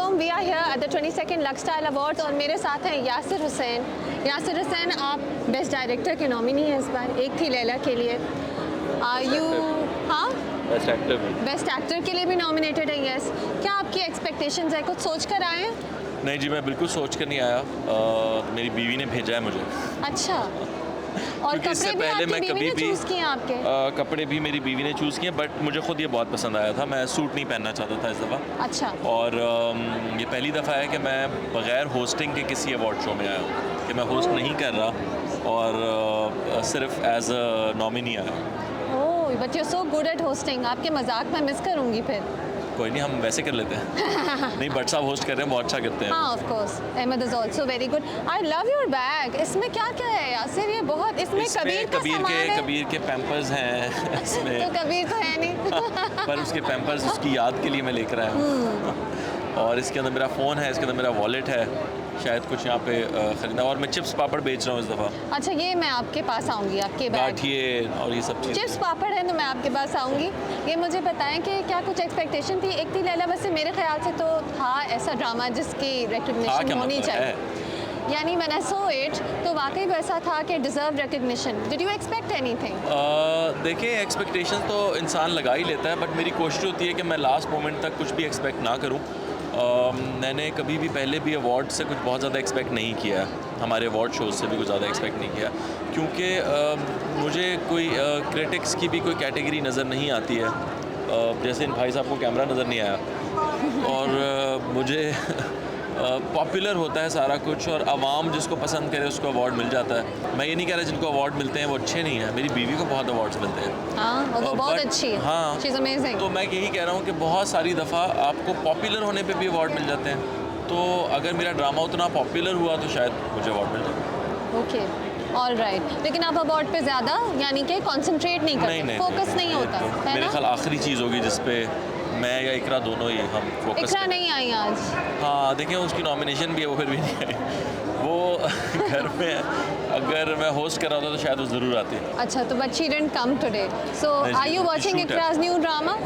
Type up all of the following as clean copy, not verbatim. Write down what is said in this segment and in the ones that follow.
अस्सलामुअलैकुम, we are here at the 22nd Lux style awards और मेरे साथ हैं यासिर हुसैन। यासिर हुसैन, आप बेस्ट डायरेक्टर के नॉमिनी हैं इस बार, एक थी लैला के लिए। यू हाँ बेस्ट एक्टर के लिए भी नॉमिनेटेड है। यस, क्या आपकी एक्सपेक्टेशंस है, कुछ सोच कर आए हैं? नहीं जी, मैं बिल्कुल सोच कर नहीं आया। मेरी बीवी ने भेजा है मुझे। अच्छा, और कपड़े भी आपकी बीवी ने चूज़ किए हैं आपके? कपड़े भी मेरी बीवी ने चूज़ किए, बट मुझे खुद ये बहुत पसंद आया था। मैं सूट नहीं पहनना चाहता था इस दफ़ा। अच्छा। और ये पहली दफ़ा है कि मैं बग़ैर होस्टिंग के किसी अवार्ड शो में आया हूँ, कि मैं होस्ट नहीं कर रहा और सिर्फ एज अ नॉमिनी आया हूँ। Oh, but you are so good at hosting. आपके मजाक में मिस करूँगी फिर। कोई नहीं, हम वैसे कर लेते हैं। नहीं, भट्ट साहब होस्ट कर रहे हैं, बहुत अच्छा करते हैं। हाँ, of course, Ahmed is also very good. I love your bag. इसमें क्या क्या है यासिर? ये बहुत, इसमें कबीर का सामान है। कबीर के पैम्पर्स हैं इसमें। तो कबीर तो है नहीं। पर उसके पैम्पर्स उसकी याद के लिए मैं लेकर आया हूँ। और इसके अंदर मेरा फ़ोन है, इसके अंदर मेरा वॉलेट है, शायद कुछ यहाँ पे ख़रीदा। और मैं चिप्स पापड़ बेच रहा हूँ इस दफ़ा। अच्छा, ये मैं आपके पास आऊँगी, आपके बैग गाठिए और ये सब चीज़। चिप्स पापड़ है तो मैं आपके पास आऊँगी। ये मुझे बताएं कि क्या कुछ एक्सपेक्टेशन थी? एक थी लैला, वैसे मेरे ख्याल से तो था ऐसा ड्रामा जिसकी रिकग्निशन होनी चाहिए। यानी मैंने सो इट तो वाकई वैसा था कि deserve recognition. Did you expect anything? देखिए, एक्सपेक्टेशन तो इंसान लगा ही लेता है, बट मेरी कोशिश होती है कि मैं लास्ट मोमेंट तक कुछ भी एक्सपेक्ट ना करूं। मैंने कभी भी पहले भी अवार्ड से कुछ बहुत ज़्यादा एक्सपेक्ट नहीं किया है, हमारे अवार्ड शोज़ से भी कुछ ज़्यादा एक्सपेक्ट नहीं किया, क्योंकि मुझे कोई क्रिटिक्स की भी कोई कैटेगरी नज़र नहीं आती है। जैसे इन भाई साहब को कैमरा नज़र नहीं आया। और मुझे पॉपुलर होता है सारा कुछ, और आवाम जिसको पसंद करे उसको अवार्ड मिल जाता है। मैं ये नहीं कह रहा जिनको अवार्ड मिलते हैं वो अच्छे नहीं हैं, मेरी बीवी को बहुत अवार्ड्स मिलते हैं। हाँ, वो बहुत अच्छी है। हाँ, शी इज़ अमेजिंग। तो मैं यही कह रहा हूँ कि बहुत सारी दफ़ा आपको पॉपुलर होने पे भी अवार्ड मिल जाते हैं। तो अगर मेरा ड्रामा उतना पॉपुलर हुआ तो शायद मुझे अवार्ड मिल जाए। Okay, all right. लेकिन आप अवार्ड पे ज़्यादा यानी कि कॉन्सेंट्रेट नहीं करते, फोकस नहीं होता है मेरे ना? ख्याल आखिरी चीज़ होगी जिस पे मैं या इकरा दोनों ही हम फोकस। इकरा नहीं आई आज। हाँ, देखें उसकी नॉमिनेशन भी है, वो फिर भी नहीं आई। वो घर में है। अगर मैं होस्ट कर रहा होता तो शायद वो ज़रूर आती। अच्छा, तो but she didn't come today. So are you watching Iqra's new drama?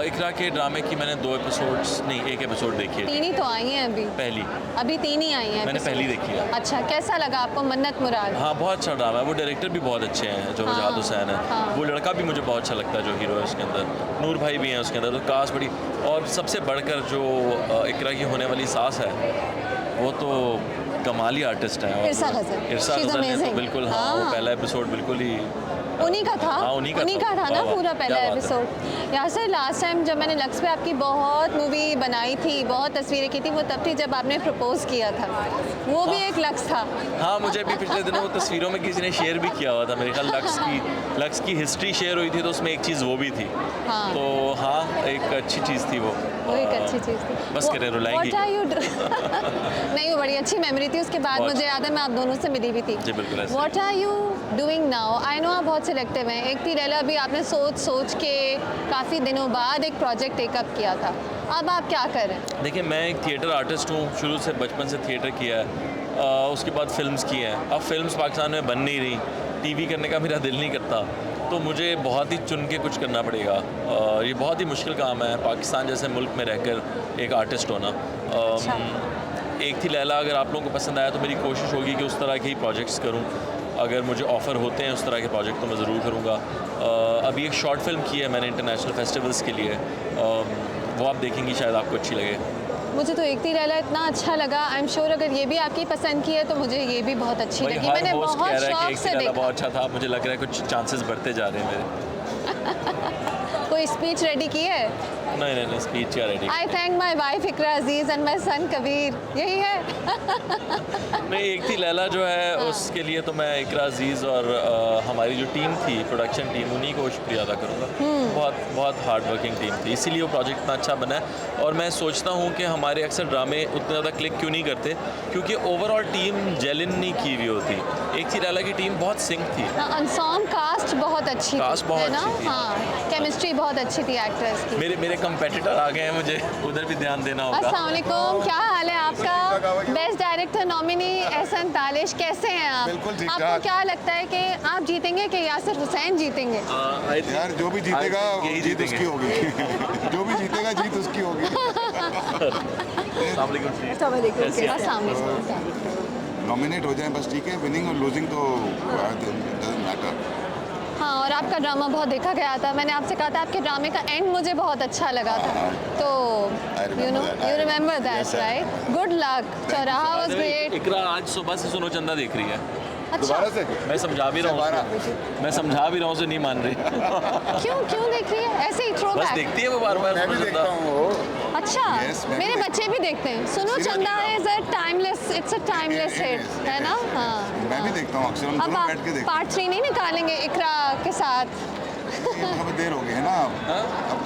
Iqra के ड्रामे की मैंने 2 एपिसोड्स नहीं 1 एपिसोड देखी है। 3 ही तो आई हैं अभी। पहली अभी 3 ही आई हैं। मैंने पहली देखी है। अच्छा, कैसा लगा आपको मन्नत मुराद? हाँ, बहुत अच्छा ड्रामा है। वो डायरेक्टर भी बहुत अच्छे हैं, जो वजाहत हुसैन है। हाँ। वो लड़का भी मुझे बहुत अच्छा लगता है जो हीरो है उसके अंदर। नूर भाई भी हैं उसके अंदर, तो कास्ट बड़ी। और सबसे बढ़कर जो इकरा की होने वाली सास है, वो तो कमाली आर्टिस्ट है। इरसा गजल ने तो बिल्कुल, हाँ, वो पहला एपिसोड बिल्कुल ही उन्हीं का था। हाँ, उन्हीं का था ना पूरा पहला एपिसोड। यहाँ से लास्ट टाइम जब मैंने लक्स पे आपकी बहुत मूवी बनाई थी, बहुत तस्वीरें की थी, वो तब थी जब आपने प्रपोज किया था। वो भी एक लक्स था। हाँ, मुझे भी पिछले दिनों वो तस्वीरों में किसी ने शेयर भी किया हुआ था। मेरे ख्याल लक्स की हिस्ट्री शेयर हुई थी, तो उसमें एक चीज़ वो भी थी। हाँ। तो हाँ, एक अच्छी चीज़ थी वो। एक अच्छी चीज़ थी। बस करें, रुलाएंगी। नहीं, वो बड़ी अच्छी मेमोरी थी। उसके बाद मुझे याद है मैं आप दोनों से मिली भी थी। जी बिल्कुल। What are you doing now? I know आप बहुत सिलेक्टिव हैं। एक थी लैला, अभी आपने सोच के काफ़ी दिनों बाद एक प्रोजेक्ट टेकअप किया था। अब आप क्या कर रहे हैं? देखिए, मैं एक थिएटर आर्टिस्ट हूँ, शुरू से बचपन से थिएटर किया है। उसके बाद फिल्म्स की हैं। अब फिल्म्स पाकिस्तान में बन नहीं रही, टीवी करने का मेरा दिल नहीं करता, तो मुझे बहुत ही चुन के कुछ करना पड़ेगा। ये बहुत ही मुश्किल काम है पाकिस्तान जैसे मुल्क में रहकर एक आर्टिस्ट होना। अच्छा। एक थी लैला अगर आप लोगों को पसंद आया तो मेरी कोशिश होगी कि उस तरह के ही प्रोजेक्ट्स करूं। अगर मुझे ऑफ़र होते हैं उस तरह के प्रोजेक्ट तो मैं ज़रूर करूंगा। अभी एक शॉर्ट फिल्म की है मैंने इंटरनेशनल फेस्टिवल्स के लिए, वो आप देखेंगी, शायद आपको अच्छी लगे। मुझे तो एक थी लैला इतना अच्छा लगा। आई एम श्योर अगर ये भी आपकी पसंद की है तो मुझे ये भी बहुत अच्छी लगी। मैंने बहुत शौक से देखा। बहुत अच्छा था। मुझे लग रहा है कुछ चांसेस बढ़ते जा रहे हैं मेरे। कोई स्पीच रेडी की है? नहीं, स्पीच क्या ready. I thank my wife Iqra Aziz and my son Kabir. यही है। नहीं, एक थी लैला जो है उसके लिए तो मैं इकरा अजीज़ और हमारी जो टीम थी, प्रोडक्शन टीम, उन्हीं को शुक्रिया अदा करूँगा। बहुत हार्ड वर्किंग टीम थी, इसीलिए वो प्रोजेक्ट इतना अच्छा बना है। और मैं सोचता हूँ कि हमारे अक्सर ड्रामे उतने ज़्यादा क्लिक क्यों नहीं करते, क्योंकि ओवरऑल टीम जेलिन नहीं की हुई होती। एक थी लैला की टीम बहुत सिंक थी। अनसॉन्ग कास्ट बहुत अच्छी थी, बहुत है ना? अच्छी थी। हाँ, केमिस्ट्री बहुत अच्छी थी एक्टर्स की। मेरे कंपेटिटर आ गए हैं, मुझे उधर भी ध्यान देना होगा। अस्सलाम वालेकुम, क्या हाल है आपका? Best director nominee Ehsan Talish, कैसे हैं आप? बिल्कुल ठीक आपको ठाक। क्या लगता है कि आप जीतेंगे कि यासिर हुसैन जीतेंगे? यार जो भी जीतेगा यही जीत उसकी होगी। जो भी जीतेगा जीत उसकी होगी। अस्सलाम वालेकुम। नॉमिनेट हो जाए बस ठीक है, विनिंग और लूजिंग तो डजंट मैटर। हाँ, और आपका ड्रामा बहुत देखा गया था। मैंने आपसे कहा था आपके ड्रामे का एंड मुझे बहुत अच्छा लगा था। तो you remember that right? Good luck. चौराहा वाज ग्रेट। इकरा आज सुबह से सुनो चंदा देख रही है। अच्छा, दोबारा से मैं समझा भी रहा हूँ उसे नहीं मान रही। क्यों देख रही है? ऐसे ही थ्रो बस बैक। देखती है वो बार-बार मैं भी सुनो देखता चंदा। हूँ वो। अच्छा, Yes, मैं भी मेरे बच्चे भी देखते हैं। सुनो Seriously चंदा now? Is a timeless, it's a timeless It hit, is, है ना? हाँ। मैं भी देखता हूँ अक्सर, हम अब दोनों आप बैठ के देखते पार्ट 3 नहीं निकालेंगे इकरा के साथ? हैं। अब देर हो गई है ना,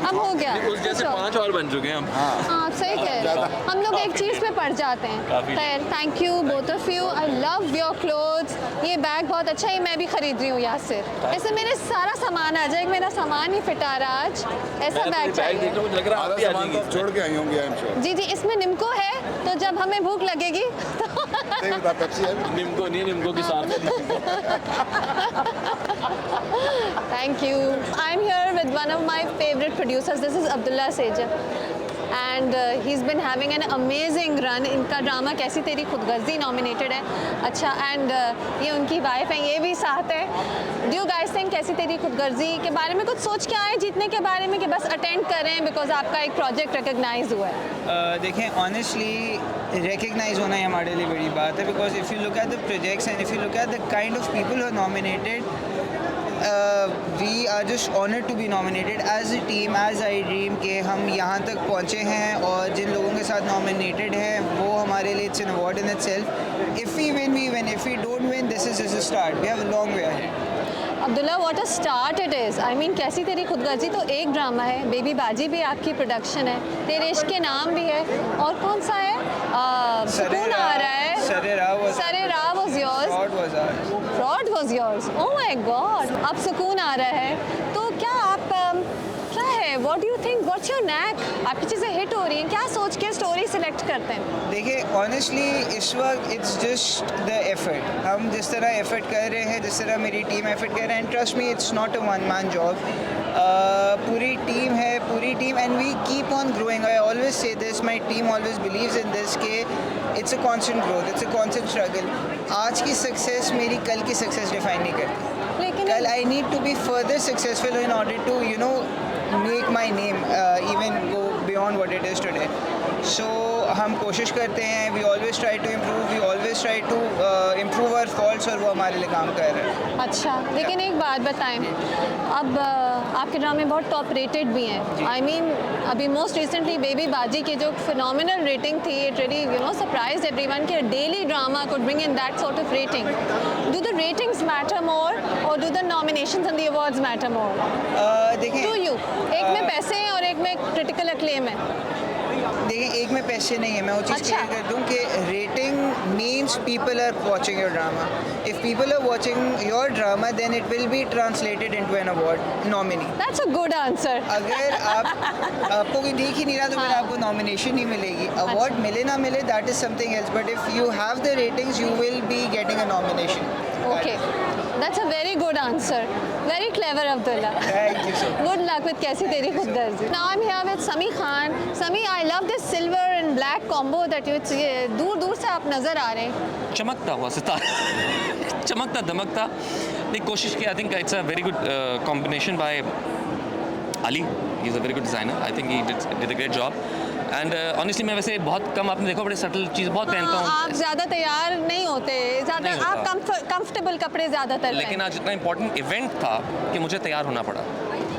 अब हो गया। उस जैसे 5 और बन चुके हैं हम। हाँ, सही कह रहे हैं। हम लोग एक चीज़ पे पड़ जाते हैं। काफी। खैर, thank you both of you. I love your clothes. ये बैग बहुत अच्छा है, मैं भी खरीद रही हूँ यासिर। ऐसे मेरे सारा सामान आ जाएगा, मेरा सामान नहीं फिट आ रहा आज। ऐसा बैग देख चाहिए। रहा हूँ, मुझे लग रहा है आप आधा भी आ सामान तो जाएंगी। आप छोड़ के आई होंगी, आई एम श्योर। जी जी, इसमें निम्को है, तो जब हमें भूख लगेगी तो सही बता, पेप्सी है भी? निम्को के साथ Thank you. I'm here with one of my favorite producers. This is Abdullah Seja. And he's been having an amazing run. इनका ड्रामा कैसी तेरी खुदगर्जी नॉमिनेटेड है। अच्छा, एंड ये उनकी वाइफ है, ये भी साथ है। Do you guys think कैसी तेरी खुदगर्जी के बारे में कुछ सोच के आए जीतने के बारे में, कि बस अटेंड करें बिकॉज आपका एक प्रोजेक्ट रिकग्नाइज हुआ है? देखें, ऑनेस्टली रिकग्नाइज होना ही हमारे लिए बड़ी बात है, because if you look at the projects and if you look at the kind of people who are nominated, we are just honoured to be nominated as a team, as I dream के हम यहाँ तक पहुँचे हैं, और जिन लोगों के साथ नॉमिनेटेड हैं वो हमारे लिए it's an award in itself. If we win, if we don't win, this is just a start. We have a long way ahead. Abdullah, what a start it is. I mean कैसी तेरी खुदगर्जी तो एक drama है, baby बाजी भी आपकी production है, तेरे इश्क के नाम भी है, और कौन सा है? सुकून आ रहा है। Sare Ra was yours. Fraud was ours. Fraud was yours. Oh my God. अब सुकून आ रहा है, तो क्या आप क्या है? What do you think? What's your knack? आपकी चीज़ें हिट हो रही हैं, क्या सोच के स्टोरी सिलेक्ट करते हैं? देखिए, ऑनेस्टली इस वक्त इट्स जस्ट द एफर्ट. हम जिस तरह एफर्ट कर रहे हैं, जिस तरह मेरी टीम एफर्ट कर रहे हैं, and trust me, it's not a one man job. पूरी टीम है, पूरी team, and we keep on growing. I always say this, my team always believes in this के it's a constant growth, it's a constant struggle. आज की success मेरी कल की success define नहीं करती. लेकिन कल I need to be further successful in order to make my name even go beyond what it is today. So हम कोशिश करते हैं, we always try to improve, we always try to improve our faults, और वो हमारे लिए काम कर रहे हैं. अच्छा, लेकिन एक बात बताएं, अब आपके ड्रामे बहुत टॉप रेटेड भी हैं. आई मीन अभी मोस्ट रिसेंटली बेबी बाजी की जो फिनोमिनल रेटिंग थी, इट रियली सरप्राइज्ड एवरीवन कि daily drama could bring in that sort of rating. Do the ratings matter more और do the nominations and the awards matter more देखें, to you? एक में पैसे हैं और एक में क्रिटिकल अक्लेम है. एक में पैसे नहीं है. मैं वो चीज़ अच्छा. क्लियर कर दूं कि rating means people are watching your drama. If people are watching your drama, then it will be translated into an award nominee. That's a good answer. अगर आपको कोई देख ही नहीं रहा, तो फिर आपको नॉमिनेशन नहीं मिलेगी. अवार्ड मिले ना मिले, that is something else, but if you have the ratings, you will be getting a nomination. Okay, that's a very good answer. Very clever, Abdullah. Thank you so much. Good luck with कैसी तेरी खुदगर्जी. Now I'm here with Sami Khan. Sami, I love this silver and black combo that you. दूर दूर से आप नज़र आ रहे हैं. चमकता हुआ सितारा चमकता दमकता. नहीं, कोशिश की. I think it's a very good combination by Ali. He is a very good designer. I think he did a great job. And honestly मैं वैसे बहुत कम, आपने देखा, बड़े सटल चीज़ बहुत पहनता हूँ. आप ज़्यादा तैयार नहीं होते, ज़्यादा नहीं आप होता. कंफर्टेबल कपड़े ज़्यादातर लेकिन आज इतना इंपॉर्टेंट इवेंट था कि मुझे तैयार होना पड़ा.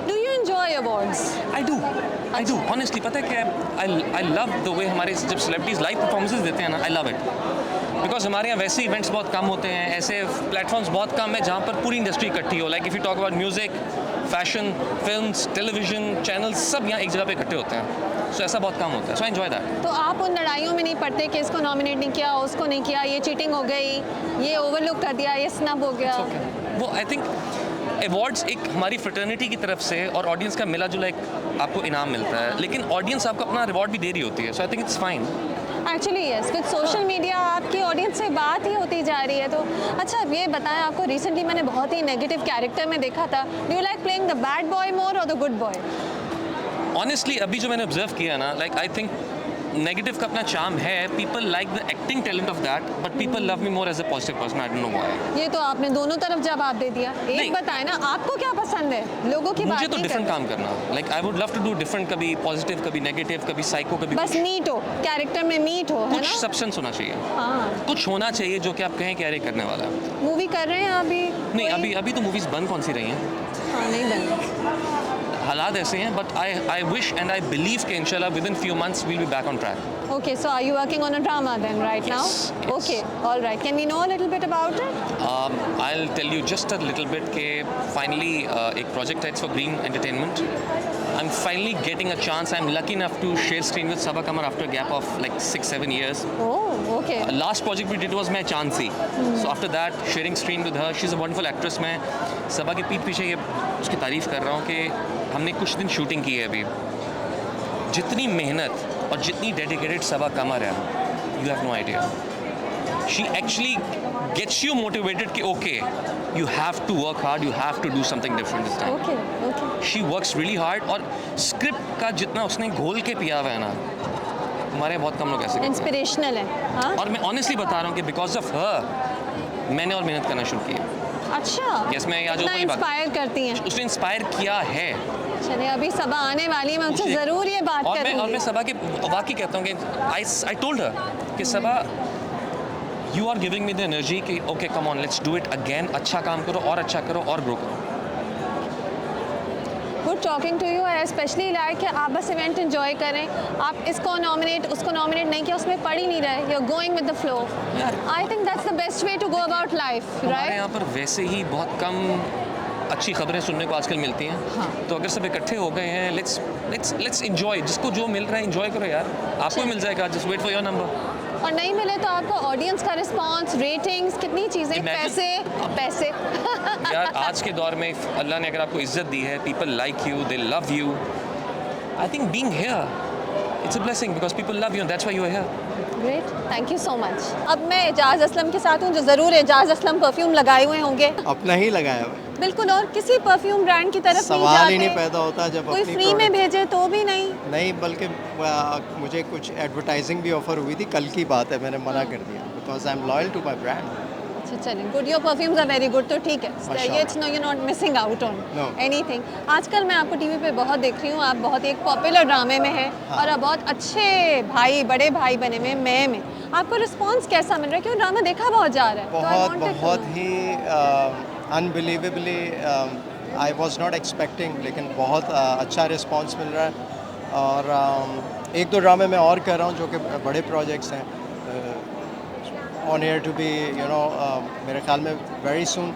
Do you enjoy awards? I do honestly. पता है क्या, आई लव द वे हमारे जब सेलिब्रिटीज़ लाइव परफॉर्मेंसेज देते हैं ना, आई लव इट. बिकॉज हमारे यहाँ वैसे इवेंट्स बहुत कम होते हैं, ऐसे प्लेटफॉर्म्स बहुत कम है जहाँ पर पूरी इंडस्ट्री इकट्ठी हो. Like if you talk about music, fashion, films, television channels, सब यहाँ एक जगह पे इकट्ठे होते हैं. सो ऐसा बहुत कम होता है. So I enjoy that. तो आप उन लड़ाइयों में नहीं पड़ते कि इसको नॉमिनेट नहीं किया, उसको नहीं किया, ये चीटिंग हो गई, ये ओवरलुक कर दिया, ये स्नब हो गया? वो आई थिंक अवार्ड्स एक हमारी फ्रेटर्निटी की तरफ से और ऑडियंस का मिला जुला एक आपको इनाम मिलता है, लेकिन ऑडियंस आपको अपना रिवॉर्ड भी दे रही होती है. So I think it's fine. Actually yes, with social media आपकी ऑडियंस से बात ही होती जा रही है. तो अच्छा, अब ये बताएं, आपको रिसेंटली मैंने बहुत ही नेगेटिव कैरेक्टर में देखा था. Do you like playing the bad boy more और द गुड बॉय? ऑनेस्टली अभी जो मैंने ऑब्जर्व किया ना, लाइक आई थिंक नेगेटिव का अपना चार्म है. People like the acting talent of that, but people love me more as a positive person. I don't know why. ये तो आपने दोनों तरफ जवाब दे दिया. नहीं. एक बताए ना आपको क्या पसंद है, लोगों की बात मुझे तो नहीं डिफरेंट करनी. काम करना. Like I would love to do different. कभी पॉजिटिव, कभी नेगेटिव, कभी साइको, कभी बस मीट हो, कैरेक्टर में मीट हो, है कुछ ना. सब्सटेंस होना चाहिए. हाँ. कुछ होना चाहिए जो कि आप कहें कि अरे करने वाला है. मूवी कर रहे हैं अभी? नहीं, अभी तो मूवीज़ बंद कौन सी रही हैं. हाँ, नहीं बन. हालात ऐसे हैं, but I wish and I believe कि इंशाल्लाह within few months we'll be back on track. Okay, so are you working on a drama then right Yes, now? yes. Okay, all right. Can we know a little bit about it? I'll tell you just a little bit कि finally एक project है, it's for Green Entertainment. I'm finally getting a chance. I'm lucky enough to share screen with Sabaa Qamar after a gap of like 6-7 years. Oh, okay. Last project we did was मैं chancy. So after that, sharing screen with her. She's a wonderful actress. मैं सबा के पीठ पीछे ये उसकी तारीफ़ कर रहा हूँ कि हमने कुछ दिन शूटिंग की है अभी. जितनी मेहनत और जितनी डेडिकेटेड सबा कमर है, you have no idea. She actually gets you motivated कि okay, you have to work hard, you have to do something different this time. Okay, okay. She works really hard. और स्क्रिप्ट का जितना उसने घोल के पिया हुआ है ना, हमारे बहुत कम लोग ऐसे करते हैं. Inspirational है. हाँ? और मैं ऑनेस्टली बता रहा हूँ कि बिकॉज ऑफ हर मैंने और मेहनत करना शुरू किया. अच्छा. Yes, मैं यहाँ जो इतना कोई बात- इंस्पायर करती हैं. उसने इंस्पायर किया है. चलिए अभी सबा आने वाली है, मैं उनसे मुझे- ज़रूर ये बात और करूँगी. मैं सबा के वाकई कहता हूँ कि आई टोल्ड हर कि Saba, you are giving me the energy कि okay come on, let's do it again. अच्छा काम करो और अच्छा करो और ग्रो करो. Good talking to you. I specially like कि आप बस इवेंट एंजॉय करें. आप इसको नॉमिनेट उसको नॉमिनेट नहीं किया, उसमें पड़ ही नहीं रहे. You are going with the flow. I think that's the best way to go about life, हमारे राइट? यहाँ पर वैसे ही बहुत कम अच्छी खबरें सुनने को आजकल मिलती हैं. हाँ. तो अगर सब इकट्ठे हो गए हैं, लेट्स एंजॉय. जिसको जो मिल रहा है एंजॉय करो यार. आपको भी मिल जाएगा. Just wait for your number. और नहीं मिले तो आपको ऑडियंस का रिस्पांस, रेटिंग्स, कितनी चीज़ें, Imagine- पैसे. यार आज के दौर में अल्लाह ने अगर आपको इज्जत दी है, people like you, they love you. I think being here it's a blessing because people love you and that's why you are here. Great, thank you so much. अब मैं एजाज असलम के साथ हूँ, जो ज़रूर एजाज असलम परफ्यूम लगाए हुए होंगे. अपना ही लगाया हुआ है. बिल्कुल. और किसी परफ्यूम ब्रांड की तरफ नहीं सवाल जाते. ही नहीं पैदा होता जब कोई अपनी फ्री में product- भेजे तो भी नहीं. नहीं, बल्कि मुझे कुछ एडवर्टाइजिंग भी ऑफर हुई थी. कल की बात है, मैंने मना कर दिया because I am loyal to my brand. अच्छा चलें, good. Your perfumes are very good, तो ठीक है. माशाल्लाह. It's no, you not missing out on No. Anything. आजकल मैं आपको टीवी पे बहुत देख रही हूँ, आप बहुत एक पॉपुलर ड्रामे में हैं. हाँ. और आप बहुत अच्छे भाई, बड़े भाई बने में मैं में. आपको रिस्पांस कैसा मिल रहा है? क्यों ड्रामा देखा बहुत जा रहा है. तो I बहुत wanted to बहुत know. He unbelievably I was not expecting, लेकिन बहुत अच्छा रिस्पॉन्स मिल रहा है. और एक दो ड्रामे मैं और कर रहा हूँ जो कि बड़े प्रोजेक्ट्स हैं. On air to be you know, मेरे ख्याल में वेरी सुन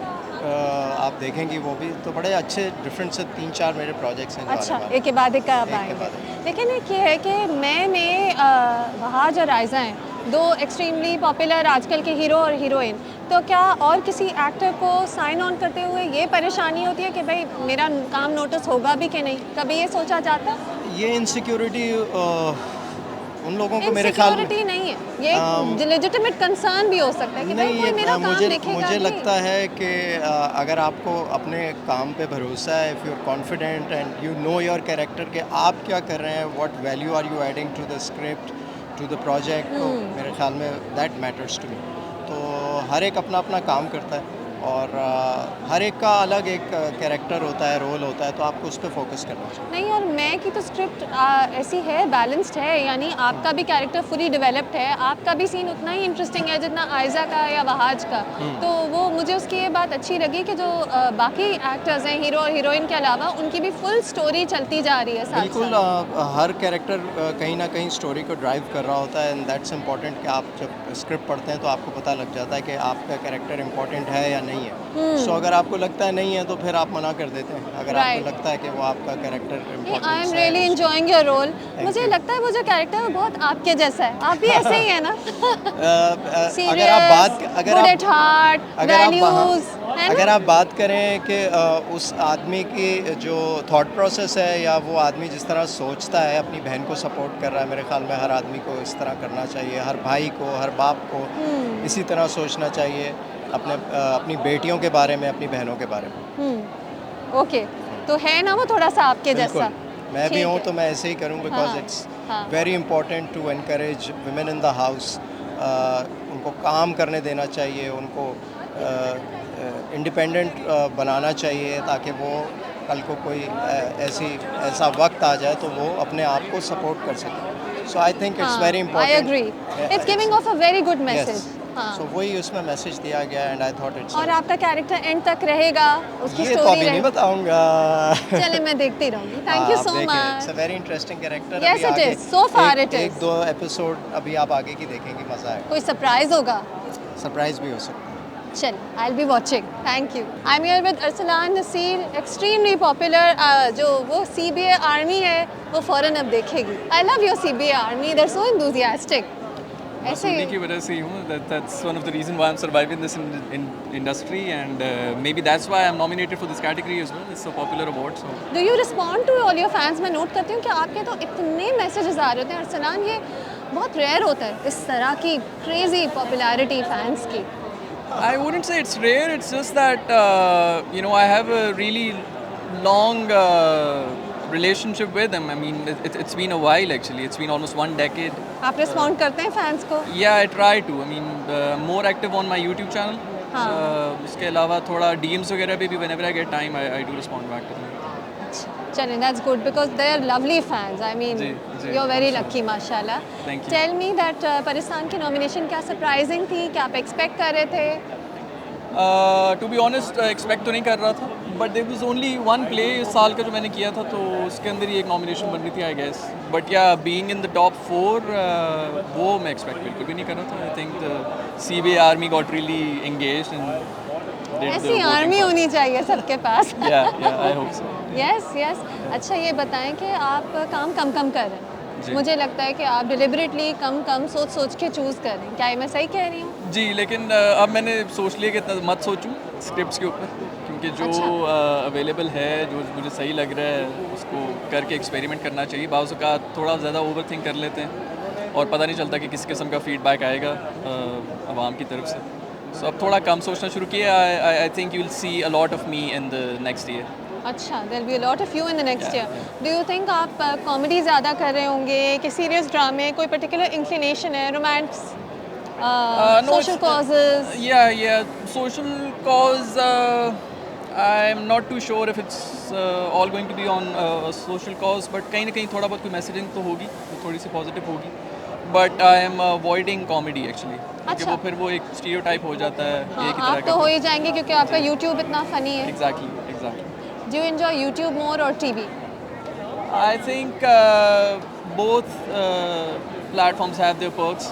आप देखेंगी वो भी. तो बड़े अच्छे डिफरेंट से 3-4 मेरे प्रोजेक्ट्स हैं जो अच्छा, आने वाले एक के बाद एक का आप एक के आएंगे. बाद एक. लेकिन एक ये है कि मैं में वहाज और आयज़ा हैं, दो एक्सट्रीमली पॉपुलर आजकल के हीरो और हीरोइन. तो क्या और किसी एक्टर को साइन ऑन करते हुए ये परेशानी होती है कि भाई मेरा काम नोटिस होगा भी कि नहीं? कभी ये सोचा जाता है? ये इनसिक्योरिटी उन लोगों को मेरे ख्याल में इनसिक्योरिटी नहीं है, ये लेजिटिमेट कंसर्न भी हो सकता है कि भाई नहीं. कोई मेरा काम मुझे देखेगा मुझे भी. लगता है कि अगर आपको अपने काम पे भरोसा है, if you are confident and you know your character के आप क्या कर रहे हैं, what value are you adding to the script, to the project, तो मेरे ख्याल में दैट मैटर्स टू मी. तो हर एक अपना अपना काम करता है और हर एक का अलग एक कैरेक्टर होता है, रोल होता है, तो आपको उस पर फोकस करना चाहिए. नहीं, और मैं की तो स्क्रिप्ट ऐसी है, बैलेंस्ड है. यानी आपका भी कैरेक्टर फुली डेवलप्ड है, आपका भी सीन उतना ही इंटरेस्टिंग है जितना आयज़ा का या वहाज का. तो वो मुझे उसकी ये बात अच्छी लगी कि जो बाकी एक्टर्स हैं, हीरो और हीरोइन के अलावा, उनकी भी फुल स्टोरी चलती जा रही है साथ बिल्कुल. साथ. हर कैरेक्टर कहीं ना कहीं स्टोरी को ड्राइव कर रहा होता है एंड दैट्स इम्पॉर्टेंट कि आप जब स्क्रिप्ट पढ़ते हैं तो आपको पता लग जाता है कि आपका कैरेक्टर इम्पॉर्टेंट है या नहीं है. सो अगर आपको लगता है नहीं है तो फिर आप मना कर देते हैं. अगर Right. आपको लगता है कि वो आपका character I am important really enjoying your role. मुझे you. लगता है वो जो कैरेक्टर है वो बहुत आपके जैसा है. आप भी ऐसे ही है ना? अगर आप बात गुड एट हार्ट, वैल्यूज, है अगर ना? आप बात करें कि उस आदमी की जो थॉट प्रोसेस है या वो आदमी जिस तरह सोचता है, अपनी बहन को सपोर्ट कर रहा है, मेरे ख्याल में हर आदमी को इस तरह करना चाहिए. हर भाई को, हर बाप को इसी तरह सोचना चाहिए अपनी बेटियों के बारे में, अपनी बहनों के बारे में. ओके, तो है ना वो थोड़ा सा आपके बिल्कुल. जैसा. मैं भी ठीक हूँ है। तो मैं ऐसे ही करूँ बिकॉज हाँ, इट्स हाँ। Very important to encourage women in the house. उनको काम करने देना चाहिए, उनको इंडिपेंडेंट बनाना चाहिए ताकि वो कल को कोई ऐसा वक्त आ जाए तो वो अपने आप को सपोर्ट कर सके। So I think it's very I important. Agree, it's giving off a very good message. हाँ। सो वही उसमें मैसेज दिया गया एंड आई थॉट इट्स और आपका कैरेक्टर एंड तक रहेगा, उसकी ये तो स्टोरी अभी नहीं बताऊंगा। चले मैं देखती रहूंगी। Thank you so it's a much. Very interesting character. Yes, it is. So far it is. एक दो एपिसोड अभी आप आगे की देखेंगे, मजा आएगा, कोई सरप्राइज होगा? सरप्राइज भी हो सकता है। चल, I'll be watching. Thank you. I'm here with Arsalan Naseer, extremely popular. जो वो CBA आर्मी है, वो फ़ौरन अब देखेगी. I love your CBA army. They're so enthusiastic. ऐसे उन्हीं की वजह से ही हूँ. That's one of the reason why I'm surviving this in industry, and maybe that's why I'm nominated for this category as well. It's a popular award. So Do you respond to all your fans? मैं note करती हूँ कि आपके तो इतने messages आ रहे होते हैं अरसलान, ये बहुत रेयर होता है इस तरह की क्रेजी पॉपुलैरिटी फैंस की. I wouldn't say it's rare. It's just that you know, I have a really long relationship with them. I mean, it's been a while actually. It's been almost 1 decade. आप respond करते हैं fans को? Yeah, I try to. I mean, more active on my YouTube channel. हाँ. उसके अलावा थोड़ा DMs वगैरह पे भी whenever I get time, I do respond back to them. चलें, that's good because they are lovely fans. I mean, ji, ji. you're very lucky, माशाल्लाह. Thank you. Tell me that Pakistan की नॉमिनेशन क्या surprising थी? क्या आप expect कर रहे थे? टू बी ऑनेस्ट एक्सपेक्ट तो नहीं कर रहा था, but there was only one play इस साल का जो मैंने किया था, तो उसके अंदर ही एक नॉमिनेशन बन रही थी आई गेस. बट या बीइंग इन द टॉप 4 वो मैं एक्सपेक्ट बिल्कुल भी नहीं कर रहा था. I think CBA army got really engaged and ऐसी आर्मी होनी चाहिए सबके पास. या I hope so. Yes yes. अच्छा, ये बताएं कि आप काम कम कम कर रहे हैं. जी. मुझे लगता है कि आप डिलिबरेटली कम कम सोच सोच के चूज़ कर रहे हैं. क्या मैं सही कह रही हूँ? जी, लेकिन अब मैंने सोच लिया कि इतना मत सोचूं स्क्रिप्ट्स के ऊपर, क्योंकि जो अवेलेबल है, जो मुझे सही लग रहा है उसको करके एक्सपेरिमेंट करना चाहिए. बाज़ औक़ात थोड़ा ज़्यादा ओवर थिंक कर लेते हैं और पता नहीं चलता कि किस किस्म का फीडबैक आएगा आवाम की तरफ से. सो अब थोड़ा कम सोचना शुरू किया. I think you will see a lot of me in the next year. अच्छा, there be a lot of you in the next year. Do you think आप कॉमेडी ज़्यादा कर रहे होंगे कि सीरियस ड्रामे? कोई पर्टिकुलर इंक्लिनेशन है? Romance, social causes? Yeah, social cause. I'm not too sure if it's all going to be on a social cause, but कहीं ना कहीं थोड़ा बहुत कोई मैसेजिंग तो होगी, थोड़ी सी पॉजिटिव होगी. But I am avoiding comedy actually, क्योंकि अच्छा. वो फिर वो एक स्टीरियोटाइप हो जाता है हाँ, एक ही आप तरह तो हो का. ही जाएंगे क्योंकि आपका YouTube इतना फ़नी है. Exactly. Do you enjoy YouTube more or TV? I think both platforms have their perks.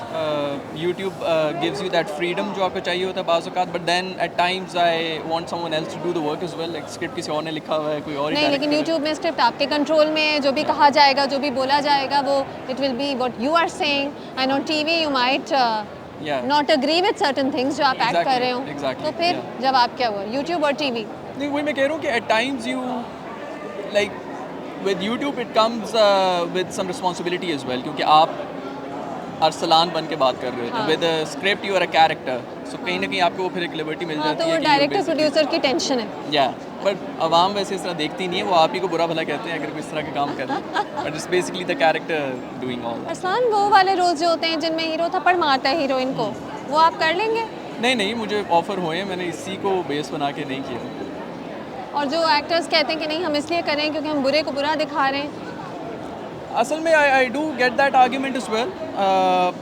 YouTube gives you that freedom जो आपको चाहिए होता है बाज़ औक़ात, but then at times I want someone else to do the work as well. Like script किसी और ने लिखा हुआ है, कोई और ही नहीं, लेकिन director है. YouTube में स्क्रिप्ट आपके कंट्रोल में है. जो भी कहा जाएगा, जो भी बोला जाएगा, वो it will be what you are saying. And on TV you might Yeah. not agree with certain things जो आप एक्ट कर रहे हो. Exactly, तो फिर yeah. जब आप क्या हुआ, YouTube और TV? नहीं, वही मैं कह रहा हूँ कि at times you like with YouTube it comes with some responsibility as well, क्योंकि आप अरसलान बन के बात कर रहे हो. हाँ. With a script you are a character, so कहीं ना कहीं आपको वो फिर एक लिबर्टी मिल हाँ, जाती तो है वो कि डायरेक्टर प्रोड्यूसर की टेंशन है. या बट आवाम वैसे इस तरह देखती नहीं है, वो आप ही को बुरा भला कहते हैं अगर कोई इस तरह के काम कर रहे हैं. But it's basically the character doing all. Arsalan, वो वाले रोल्स जो होते हैं जिनमें हीरो थप्पड़ मारता है हीरोइन को, वो आप कर लेंगे? नहीं, मुझे ऑफर हुए हैं, मैंने इसी को बेस बना के नहीं किया. और जो एक्टर्स कहते हैं कि नहीं हम इसलिए कर रहे हैं क्योंकि हम बुरे को बुरा दिखा रहे हैं. असल में I do get that argument is well.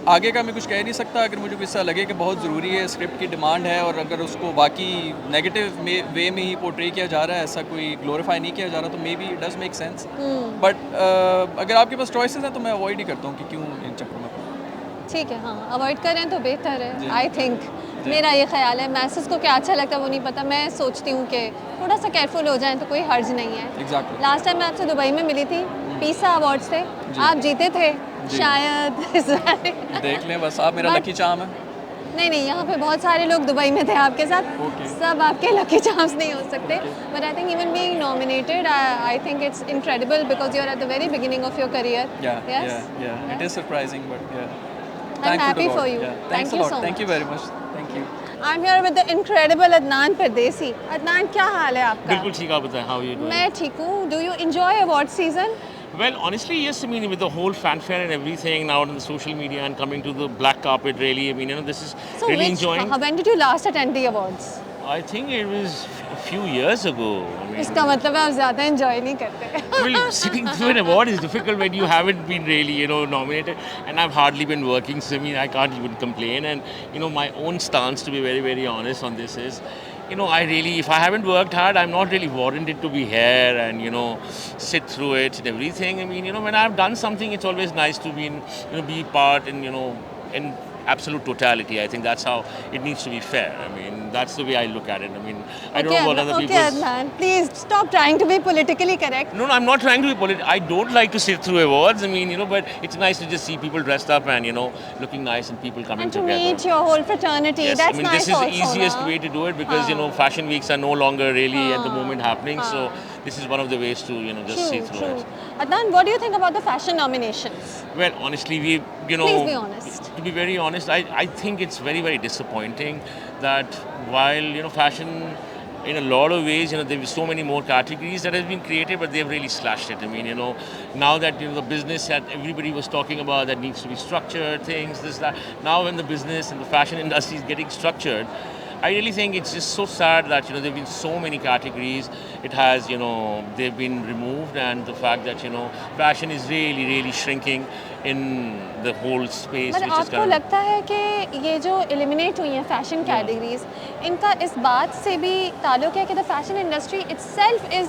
आगे का मैं कुछ कह नहीं सकता. अगर मुझे ऐसा लगे कि बहुत ज़रूरी है, स्क्रिप्ट की डिमांड है, और अगर उसको बाकी नेगेटिव वे में ही पोर्ट्रे किया जा रहा है, ऐसा कोई ग्लोरीफाई नहीं किया जा रहा, तो may be it does make sense. But अगर आपके पास चॉइसेस हैं तो मैं अवॉइड ही करता हूँ कि क्यों इन चक्करों में. ठीक है, हाँ, अवॉइड करें तो बेहतर है. जी. आई थिंक मेरा ये ख्याल है. मैसेज को क्या अच्छा लगता है वो नहीं पता. मैं सोचती हूँ कि थोड़ा सा केयरफुल हो जाएं तो कोई हर्ज नहीं है. Exactly. लास्ट टाइम मैं आपसे दुबई में मिली थी, पिज़्ज़ा अवार्ड्स थे, आप जीते थे जी. शायद. देख लें बस, आप मेरा But- लकी चार्म है. नहीं, यहाँ पे बहुत सारे लोग दुबई में थे आपके साथ. Okay. सब आपके लकी चार्म्स नहीं हो सकते. But I think even being nominated, I think it's incredible because you are at the very beginning of your career. Yeah. It is surprising, but yeah. I'm happy for you. Yeah. Thank Thanks a you lot. so Thank you much. very much. Thank you. I'm here with the incredible Adnan परदेसी. अदनान, क्या हाल है आपका? बिल्कुल ठीक. आप बताएं, how you doing? मैं ठीक हूँ. Do you enjoy award season? Well, honestly, yes. I mean, with the whole fanfare and everything now on the social media and coming to the black carpet, really, I mean, this is So really enjoying. when did you last attend the awards? I think it was a few years ago. I mean, इसका मतलब है आप ज़्यादा enjoy नहीं करते. well, sitting through an award is difficult when you haven't been really, nominated. And I've hardly been working, so I mean, I can't even complain. And, my own stance, to be very, very honest on this is, I really, if I haven't worked hard, I'm not really warranted to be here and, sit through it and everything. I mean, when I've done something, it's always nice to be, be part in, in absolute totality. I think that's how it needs to be fair. I mean, that's the way I look at it. I mean, I don't know what other people. Okay, Adnan, please stop trying to be politically correct. No, I'm not trying to be political. I don't like to sit through awards. I mean, but it's nice to just see people dressed up and, looking nice and people coming And to together. meet your whole fraternity. Yes, That's I mean, nice this is also, the easiest na? way to do it because, fashion weeks are no longer really at the moment happening. So this is one of the ways to, just see through it. Adnan, what do you think about the fashion nominations? Well, honestly, Please be honest. To be very honest, I think it's very, very disappointing that while, fashion in a lot of ways, there are so many more categories that have been created, but they've really slashed it. I mean, now that, the business that everybody was talking about that needs to be structured, things, this, that. Now when the business and the fashion industry is getting structured, I really think it's just so sad that, there have been so many categories. It has, they've been removed, and the fact that, fashion is really, really shrinking in the whole space. पर which is आपको kind of, लगता है कि ये जो eliminate हुई हैं fashion categories इनका इस बात से भी ताल्लुक है कि the fashion industry itself is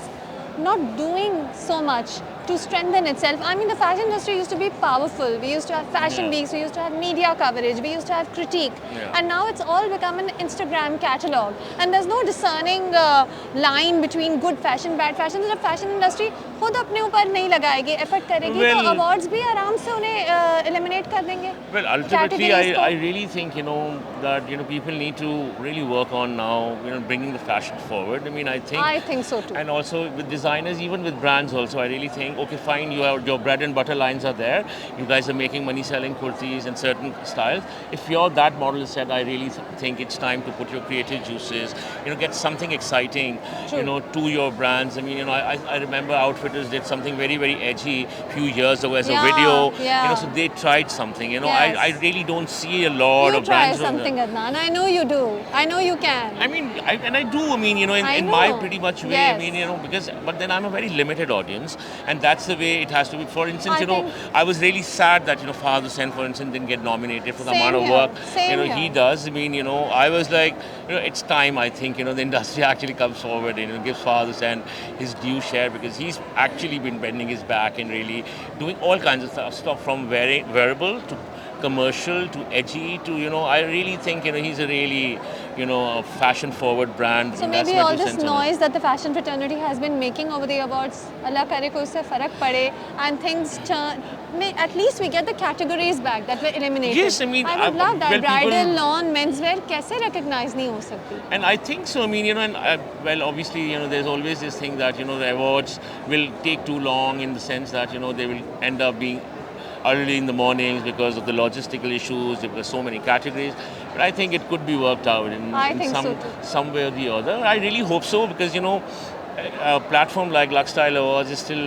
not doing so much to strengthen itself. I mean, the fashion industry used to be powerful. We used to have fashion weeks, we used to have media coverage, we used to have critique. And now it's all become an Instagram catalog. And there's no discerning line between good fashion, bad fashion. So the fashion industry खुद अपने ऊपर नहीं लगाएगी, effort करेगी, तो awards भी आराम से उन्हें eliminate कर देंगे. Well, ultimately, I really think, that, people need to really work on now, bringing the fashion forward. I mean, I think so too. And also with designers, even with brands also, I really think, okay, fine, your bread and butter lines are there. You guys are making money selling kurtis and certain styles. If you're that model set, I really think it's time to put your creative juices, get something exciting, to your brands. I mean, I remember Outfitters did something very, very edgy a few years ago as a video. So they tried something, I really don't see a lot of brands. You try something, Adnan. I know you do. I know you can. I mean, I do, in my pretty much way, I mean, but then I'm a very limited audience, and that's the way it has to be. For instance, I was really sad that, Fahad Hussain, for instance, didn't get nominated for the amount of work, he does. I mean, I was like, it's time, I think, the industry actually comes forward and gives Fahad Hussain his due share, because he's actually been bending his back and really doing all kinds of stuff from wearable to commercial to edgy to, I really think, he's a really, a fashion forward brand. So maybe all this noise that the fashion fraternity has been making over the awards, Allah kare ko usse farak pade and things turn, at least we get the categories back that were eliminated. Yes, I mean, I would love that. Bridal, lawn, menswear, kaise recognize nahi ho sakti? And I think so. I mean, and well, obviously, there's always this thing that, the awards will take too long in the sense that, they will end up being early in the mornings because of the logistical issues. There were so many categories. But I think it could be worked out in some way or the other. I really hope so, because, a platform like Luxstyle Awards is still,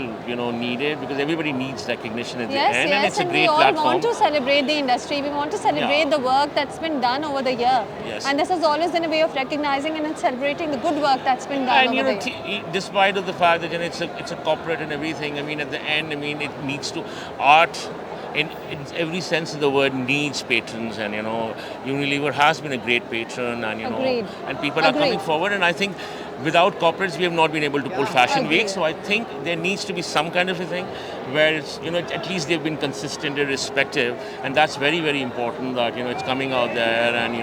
needed, because everybody needs recognition at the end, and it's a great platform. We all want to celebrate the industry. We want to celebrate the work that's been done over the year. Yes. And this has always been a way of recognizing and celebrating the good work that's been done over the year. Despite of the fact that, it's a corporate and everything, I mean, at the end, I mean, it needs to, art in every sense of the word needs patrons, and Unilever has been a great patron, and and people are coming forward, and I think without corporates we have not been able to pull fashion week. So I think there needs to be some kind of a thing where it's, at least they've been consistent, irrespective, and that's very, very important that it's coming out there, and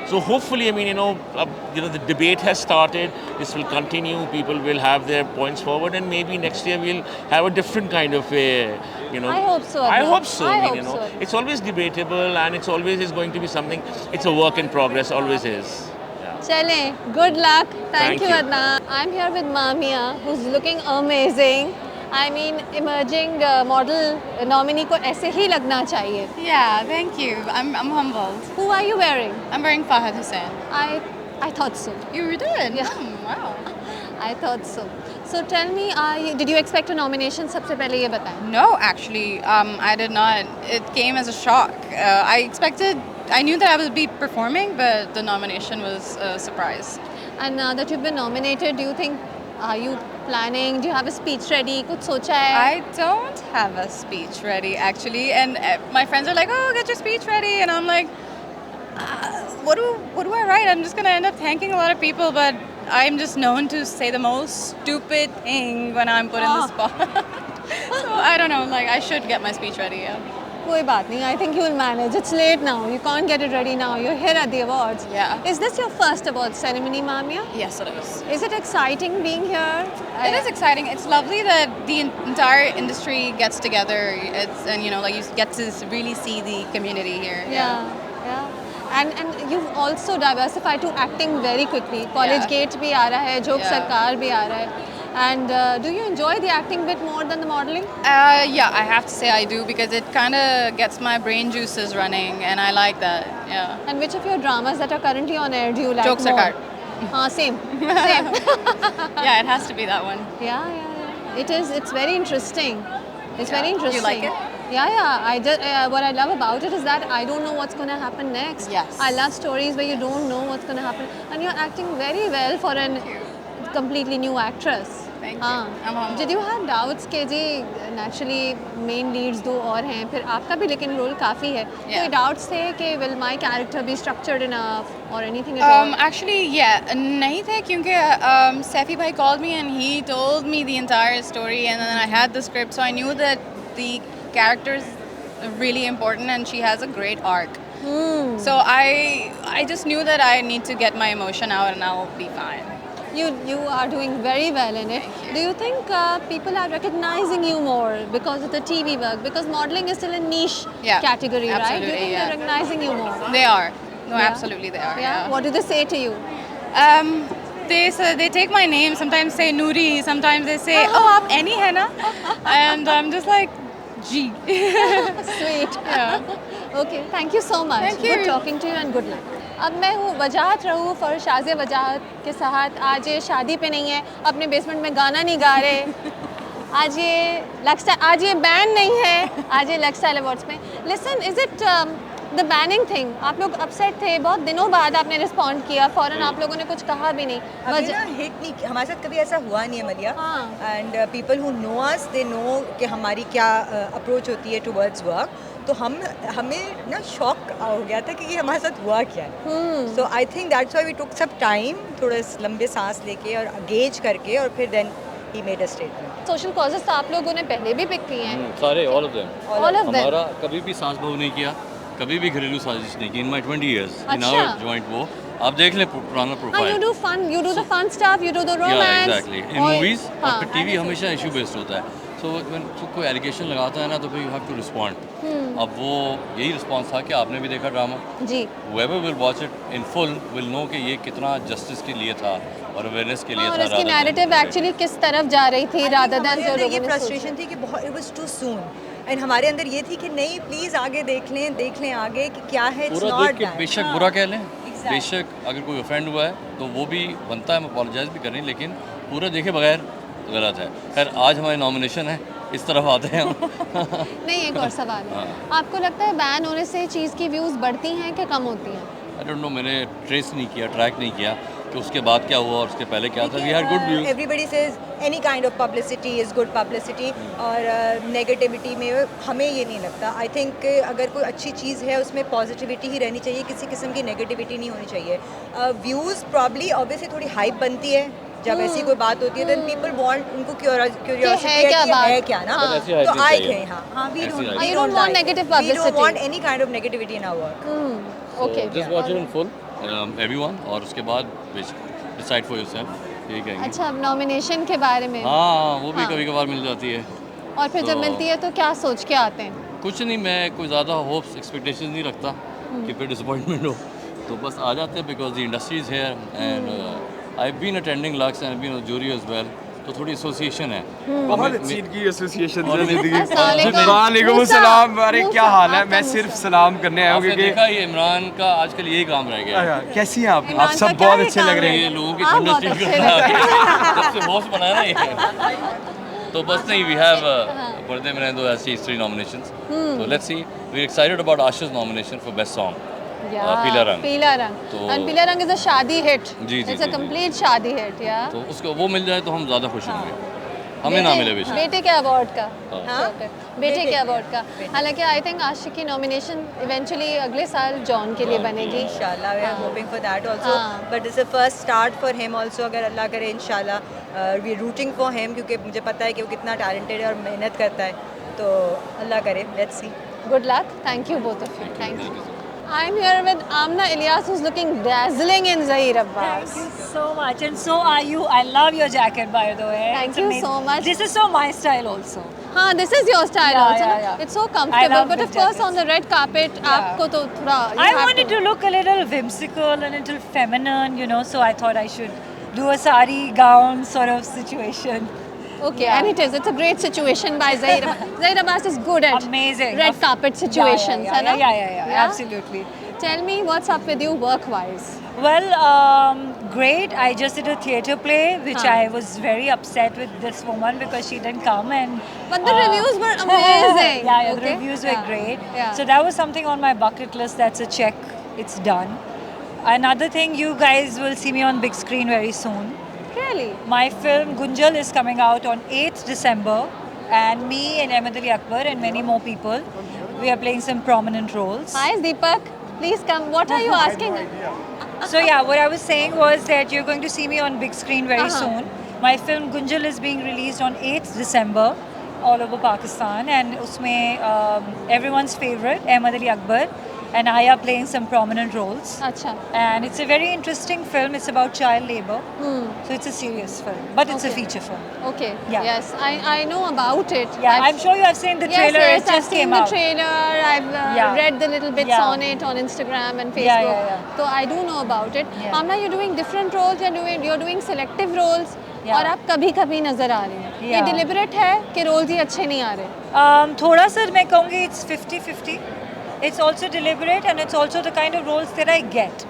so hopefully, I mean, the debate has started. This will continue. People will have their points forward, and maybe next year we'll have a different kind of a, I hope so. I hope so. I mean, it's always debatable, and it's always is going to be something. It's a work in progress. Always is. Chale, good luck. Thank you, you. Adnan. I'm here with Mamia, who's looking amazing. I mean, emerging model nominee ko aise hi lagna chahiye. Yeah, thank you. I'm humbled. Who are you wearing? I'm wearing Fahad Hussain. I thought so. You did? Yeah. Wow. I thought so. So tell me, did you expect a nomination? सबसे पहले ये बताएं. No, actually, I did not. It came as a shock. I knew that I would be performing, but the nomination was a surprise. And now that you've been nominated, do you think, are you planning? Do you have a speech ready? कुछ सोचा है? I don't have a speech ready, actually. And my friends are like, oh, get your speech ready. And I'm like, what do I write? I'm just going to end up thanking a lot of people, but I'm just known to say the most stupid thing when I'm put in the spot. So I don't know, like I should get my speech ready, yeah. कोई बात नहीं. I think you will manage. It's late now. You can't get it ready now. You're here at the awards. Yeah. Is this your first awards ceremony, Mamia? Yes, it is. Is it exciting being here? It is exciting. It's lovely that the entire industry gets together. And you know, like you get to really see the community here. Yeah. And you've also diversified to acting very quickly. College Gate भी आ रहा है, joke सरकार भी आ रहा है. And do you enjoy the acting bit more than the modeling? Yeah, I have to say I do because it kind of gets my brain juices running, and I like that. Yeah. And which of your dramas that are currently on air do you like Joke more? Sarkar. Same. Yeah, it has to be that one. Yeah. It is. It's very interesting. It's very You interesting. like it? Yeah. What I love about it is that I don't know what's going to happen next. Yes. I love stories where you don't know what's going to happen, and you're acting very well for an completely new actress. Thank you. I'm humbled. Did you have doubts कि जी naturally main leads दो और हैं, फिर आपका भी लेकिन role काफ़ी है. कोई doubts थे कि will my character be structured enough or anything at all? Actually, yeah, नहीं थे क्योंकि Saifi bhai called me and he told me the entire story, and then I had the script, so I knew that the character is really important and she has a great arc. So I just knew that I need to get my emotion out and I'll be fine. You are doing very well in it. Do you think people are recognizing you more because of the TV work? Because modeling is still a niche category, right? Do you think they're recognizing you more? They are. No, absolutely they are. Yeah. What do they say to you? They take my name. Sometimes say Noori. Sometimes they say, "Oh, आप Annie है ना?" And I'm just like, "Gee." Sweet. Yeah. Okay. Thank you so much. Thank you. Good talking to you and good luck. अब मैं हूँ वजाहत रऊफ़ और शाज़िया वजाहत के साथ. आज ये शादी पे नहीं है, अपने बेसमेंट में गाना नहीं गा रहे. आज ये बैन नहीं है, आज ये लक्सस्टाइल अवार्ड्स में. Listen, is it the banning thing? आप लोग अपसेट थे, बहुत दिनों बाद आपने रिस्पॉन्ड किया, फ़ौरन आप लोगों ने कुछ कहा भी नहीं. अभी ना हिट नहीं, हमारे साथ कभी ऐसा हुआ नहीं है मलिया. And people who know us they know कि हमारी क्या अप्रोच होती है टुवर्ड्स वर्क. तो हमें ना शॉक हो गया था कि ये हमारे साथ हुआ क्या है. So I think that's why we took some time, थोड़ा लंबे सांस लेके और गेज करके, और फिर देन ही made a statement. Social causes तो आप लोगों ने पहले भी पिक किए हैं. सारे ऑल ऑफ देम. हमारा कभी भी सांस बहू नहीं किया, कभी भी घरेलू साजिश नहीं की. In my 20 years in our joint वो आप देख लें पुराना profile. you do the fun stuff, you do the romance. Exactly. In movies और टीवी हमेशा इशू बेस्ड होता है. सो व्हेन कोई एलिगेशन लगाता है ना, तो फिर यू हैव टू रिस्पॉन्ड. अब वो यही रिस्पॉन्स था कि आपने भी देखा ड्रामा जी. whoever will watch it in full will know कि ये कितना जस्टिस के लिए था और अवेयरनेस के लिए था. और इसकी नैरेटिव एक्चुअली किस तरफ जा रही थी रादर देन जो लोगों ये ने फ्रस्ट्रेशन थी कि बहुत it was too soon. And हमारे अंदर ये थी कि नहीं, प्लीज आगे देख लें आगे कि क्या है. इट्स पूरा नॉट देख के बेशक बुरा कह लें, बेशक अगर कोई ऑफेंड हुआ है तो वो भी बनता है, हम अपोलोजाइज भी करें, लेकिन पूरा देखे बगैर गलत है. खैर आज हमारी नॉमिनेशन है, इस तरफ आते हैं हम. नहीं, एक और सवाल है. आपको लगता है बैन होने से चीज़ की व्यूज़ बढ़ती हैं कि कम होती हैं? आई डोंट नो, मैंने ट्रेस नहीं किया, ट्रैक नहीं किया कि उसके बाद क्या हुआ और उसके पहले क्या था. We had good views. Everybody says any kind of publicity is good publicity, और नेगेटिविटी में हमें ये नहीं लगता. आई थिंक अगर कोई अच्छी चीज़ है उसमें पॉजिटिविटी ही रहनी चाहिए, किसी किस्म की नेगेटिविटी नहीं होनी चाहिए. व्यूज़ प्रॉब्ली ऑब्वियसली थोड़ी हाइप बनती है जब ऐसी कोई बात होती है. देन पीपल वांट, उनको क्यूरियोसिटी है क्या ना, तो आए थे. हाँ, we don't want negative publicity, we don't want any kind of negativity in our work. Okay, just watch it in full everyone, और उसके बाद डिसाइड फॉर योरसेल्फ. ठीक है. अच्छा, अब नॉमिनेशन के बारे में. हाँ, वो भी कभी कभार मिल जाती है. और फिर जब मिलती है तो क्या सोच के आते हैं? कुछ नहीं, मैं कोई ज़्यादा होप्स एक्सपेक्टेशंस नहीं रखता कि फिर डिसअपॉइंटमेंट हो, तो बस आ जाते हैं because the industry is here. And I been attending Lux and been a jury as well. तो थोड़ी एसोसिएशन है। बहुत अच्छी इनकी एसोसिएशन और है ज़िंदगी। अस्सलाम वालेकुम सलाम, अरे क्या मूसा, हाल है? आप मैं तो सिर्फ सलाम करने आया हूँ आपने क्योंकि देखा ये इमरान का आजकल यही काम रह गया है। कैसी हैं आप? इमरान आप का सब क्या बहुत ही अच्छे काम लग रहे है? हैं। ये लोगों की आप बहुत ठंडा अच्छे लग रहे हैं। जब से बॉस बनाया ना ये। तो बस नहीं, वी हैव पर्दे में दो ऐसी 3 nominations. So let's see. We're excited about Asha's nomination for best song. पीला रंग। पीला रंग। तो- And पीला रंग is a शादी hit. Ji, ji, It's a ji, ji. complete शादी hit, yeah. तो उसको वो मिल जाए तो हम ज़्यादा खुश होंगे। हमें ना मिले बेशक। बेटे के अवार्ड का। हाँ? Okay. बेटे के अवार्ड का। हालांकि आई थिंक आशिक की नॉमिनेशन इवेंचुअली अगले साल जॉन के लिए बनेगी। इंशाल्लाह वी आर हाँ। होपिंग फॉर दैट आल्सो, हाँ। But it's a first start for him also. अगर अल्लाह करे इंशाल्लाह we are rooting for him, क्योंकि मुझे पता है कि वो कितना टैलेंटेड है और मेहनत करता है, तो अल्लाह करे, let's see. Good luck. Thank you both of you. Thank you. I'm here with Amna Ilyas, who's looking dazzling in Zahir Abbas. Thank you so much, and so are you. I love your jacket, by the way. Thank It's you amazing. so much. This is so my style also. हाँ, this is your style Yeah, also. yeah, na? yeah. It's so I comfortable, love but big of course jackets. on the red carpet, आपको तो थोड़ा. you I have wanted to look a little whimsical and a little feminine, you know, so I thought I should do a sari gown sort of situation. Okay, Yeah. and it is. It's a great situation by Zahir Abbas. Zahir Abbas is good at Amazing. red carpet situations, Yeah, है ना? yeah, absolutely. Tell me what's up with you work-wise. Well, great. I just did a theatre play, which Huh. I was very upset with this woman because she didn't come, and But the reviews were amazing. yeah, the Okay? reviews were Yeah. great. Yeah. So that was something on my bucket list. That's a check. It's done. Another thing, you guys will see me on big screen very soon. Really? My film Gunjal is coming out on 8th December, and me and Ahmed Ali Akbar and many more people, we are playing some prominent roles. Hi, Deepak. Please come. What are you asking? So yeah, what I was saying was that you're going to see me on big screen very soon. My film Gunjal is being released on 8th December all over Pakistan, and usme everyone's favorite Ahmed Ali Akbar and I are playing some prominent roles. Acha. And it's a very interesting film. It's about child labor. So it's a serious film, but it's a feature film. Okay. Yeah. Yes, I know about it. Yeah, I'm sure you have seen the trailer. Yes, It I've just seen came the out. trailer. I've Yeah. read the little bits Yeah. on it on Instagram and Yeah, Facebook. yeah. So I do know about it. Yeah. Amna, you're doing different roles. You're doing selective roles. Yeah. और आप कभी कभी नजर आ रहे हैं. ये Yeah. deliberate है कि roles ही अच्छे नहीं आ रहे. थोड़ा सा मैं कहूँगी it's 50-50. It's also deliberate and it's also the kind of roles that I get.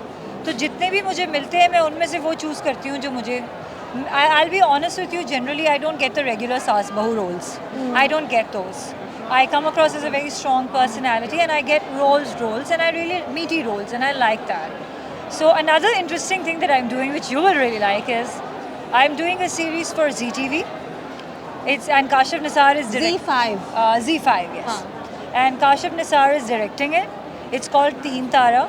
तो जितने भी मुझे मिलते हैं मैं उनमें से वो चूज़ करती हूँ जो मुझे. I'll be honest with you. Generally, I don't get the regular saas bahu roles. I don't get those. I come across as a very strong personality, and I get roles, and I really meaty roles, and I like that. So another interesting thing that I'm doing, which you will really like, is I'm doing a series for ZTV. And Kashif Nisar is directing. Z5. Z5, yes. And Kashif Nisar is directing it. It's called Teen Tara.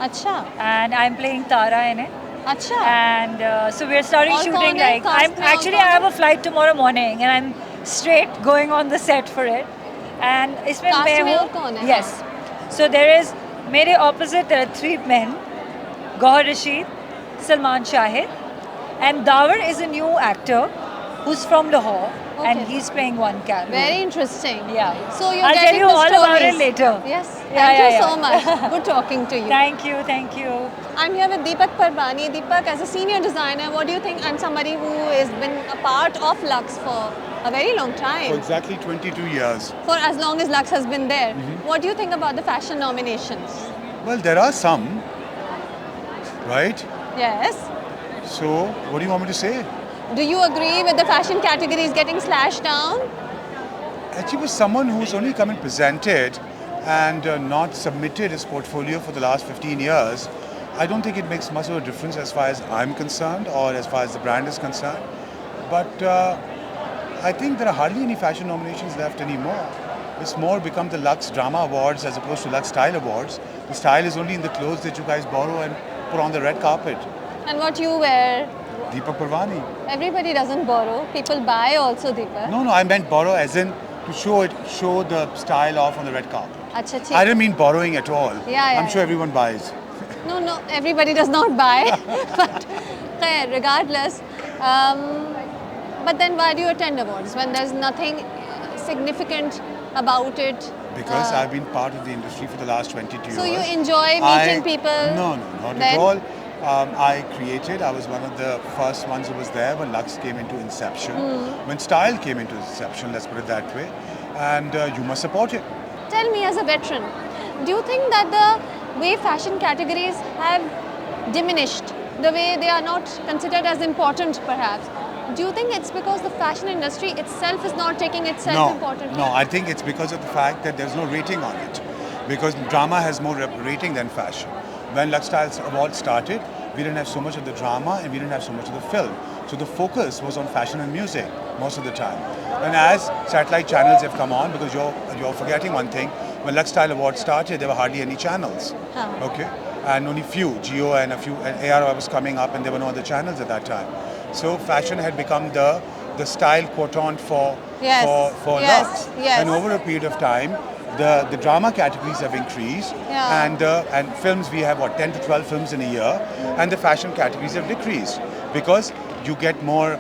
अच्छा. And I'm playing Tara in it. अच्छा. And so we're starting और shooting कौन है? like Cast I'm में और actually कौन I have है? a flight tomorrow morning and I'm straight going on the set for it. And इसमें Cast मैं में हूँ. और कौन है? Yes. So there is मेरे opposite there are 3 men. Gauhar Rashid, Salman Shahid, and Dawar is a new actor who's from Lahore and Okay. he's playing one character. Very interesting. Yeah. So you're I'll tell getting you the all about it stories. later. Yes. Yeah, Thank you yeah, so yeah. much. Good talking to you. Thank you, thank you. I'm here with Deepak Parbani. Deepak, as a senior designer, what do you think? And somebody who has been a part of Lux for a very long For time, exactly 22 years. for as long as Lux has been there. What do you think about the fashion nominations? Well, there are some, right? Yes. So, what do you want me to say? Do you agree with the fashion categories getting slashed down? Actually, was someone who's only come and presented and not submitted his portfolio for the last 15 years. I don't think it makes much of a difference as far as I'm concerned or as far as the brand is concerned. But I think there are hardly any fashion nominations left anymore. It's more become the Lux Drama Awards as opposed to Lux Style Awards. The style is only in the clothes that you guys borrow and put on the red carpet. And what you wear? Deepak Parvani. Everybody doesn't borrow. People buy also, Deepak. No, I meant borrow as in to show the style off on the red carpet. Acha, theek. I didn't mean borrowing at all. Yeah, I'm sure yeah. everyone buys. No, everybody does not buy. But regardless, but then why do you attend awards when there's nothing significant about it? Because I've been part of the industry for the last 22 years. So you enjoy meeting people? No, not then? at all. I created. I was one of the first ones who was there when Lux came into inception, when style came into inception, let's put it that way, and you must support it. Tell me, as a veteran, do you think that the way fashion categories have diminished, the way they are not considered as important perhaps, do you think it's because the fashion industry itself is not taking itself importantly? No, I think it's because of the fact that there's no rating on it. Because drama has more rating than fashion. When Lux Styles Award started, we didn't have so much of the drama and we didn't have so much of the film. So the focus was on fashion and music most of the time. And as satellite channels have come on, because you're forgetting one thing, when Lux Style Award started, there were hardly any channels. Okay, and only few, Geo and a few, and ARR was coming up, and there were no other channels at that time. So fashion had become the style quotient for Lux. And over a period of time, the drama categories have increased, and films, we have 10 to 12 films in a year, and the fashion categories have decreased because you get more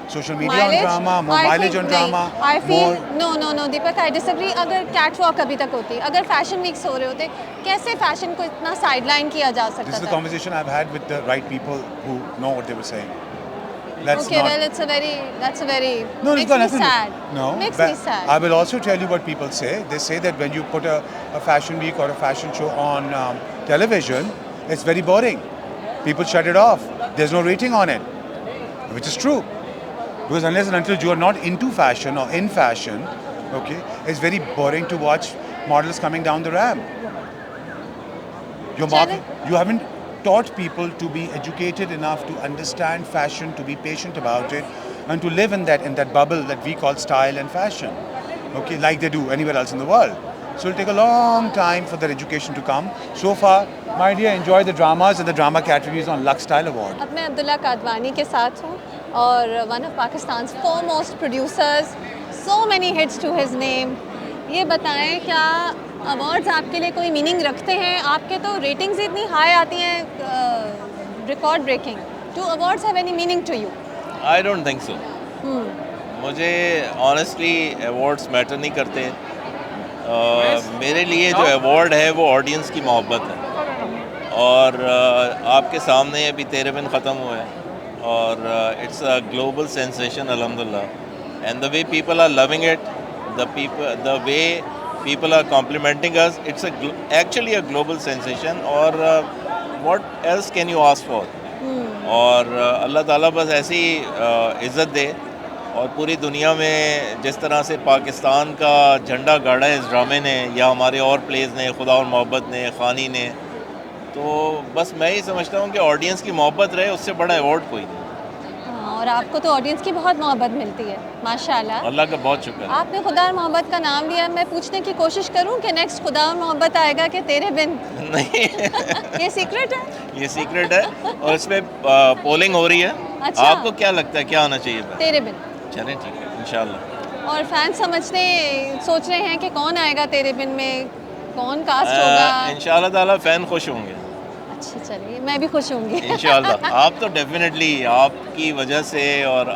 social media on drama, more mileage on drama. I feel no Deepak, I disagree. अगर catwalk अभी तक होती, अगर fashion weeks हो रहे होते, कैसे fashion को इतना sideline किया जा सकता था? This is the conversation I've had with the right people who know what they were saying. That's okay, well, that's a very no, makes me sad. No, makes me sad. I will also tell you what people say. They say that when you put a fashion week or a fashion show on television, it's very boring. People shut it off. There's no rating on it, which is true. Because unless and until you are not into fashion or in fashion, okay, it's very boring to watch models coming down the ramp. You haven't taught people to be educated enough to understand fashion, to be patient about it, and to live in that bubble that we call style and fashion, okay, like they do anywhere else in the world. So it'll take a long time for that education to come. So far, my dear, enjoy the dramas and the drama categories on Lux Style Award. अब मैं अब्दुल्ला कादवानी के साथ हूँ और one of Pakistan's foremost producers, so many hits to his name. ये बताएं क्या awards आपके लिए कोई मीनिंग रखते हैं? आपके तो रेटिंग्स इतनी हाई आती हैं, record breaking. Do awards have any meaning to you? I don't think so. मुझे honestly awards मैटर नहीं करते. मेरे लिए जो अवार्ड है वो ऑडियंस की मोहब्बत है और आपके सामने अभी तेरे बिन ख़त्म हुआ है और इट्स अ ग्लोबल सेंसेशन अल्हम्दुलिल्लाह and the way people are loving it the way people are complimenting us, it's actually a global sensation और what else can you ask for? और अल्लाह ताला बस ऐसी इज़्ज़त दे और पूरी दुनिया में जिस तरह से पाकिस्तान का झंडा गाड़ा है इस ड्रामे ने या हमारे और प्लेज ने, खुदा और मोहब्बत ने, खानी ने, तो बस मैं ही समझता हूँ कि ऑडियंस की मोहब्बत रहे, उससे बड़ा अवार्ड कोई नहीं. और आपको तो ऑडियंस की बहुत मोहब्बत मिलती है, माशाल्लाह. अल्लाह का बहुत शुक्र है. आपने खुदा और मोहब्बत का नाम लिया, मैं पूछने की कोशिश करूं कि नेक्स्ट खुदा और मोहब्बत आएगा कि तेरे बिन? नहीं. ये सीक्रेट है? ये सीक्रेट है और इसमें पोलिंग हो रही है. अच्छा. आपको क्या लगता है क्या आना चाहिए? तेरे बिन. चलें ठीक है, इंशाल्लाह. और फैंस सोच रहे हैं कि कौन आएगा तेरे बिन में, कौन कास्ट होगा? इंशाल्लाह ताला फैन खुश होंगे. अच्छा, चलिए, मैं भी खुश होंगी. इंशाल्लाह. आप तो डेफिनेटली आपकी वजह से और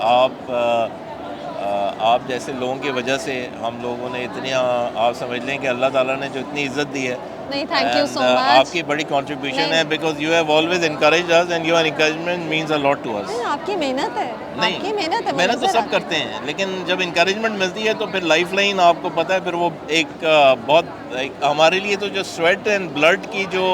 आप जैसे लोगों की वजह से हम लोगों ने इतनी आप समझ लें कि अल्लाह ताला ने जो इतनी इज्जत दी है. नहीं, थैंक यू सो मच. आपकी बड़ी कंट्रीब्यूशन है because you have always encouraged us and your encouragement means a lot to us. आपकी मेहनत है. नहीं, आपकी मेहनत है. मेहनत तो सब करते हैं, लेकिन जब इनकरेजमेंट मिलती है तो फिर लाइफ लाइन आपको पता है, फिर वो एक हमारे लिए तो जो स्वेट एंड ब्लड की जो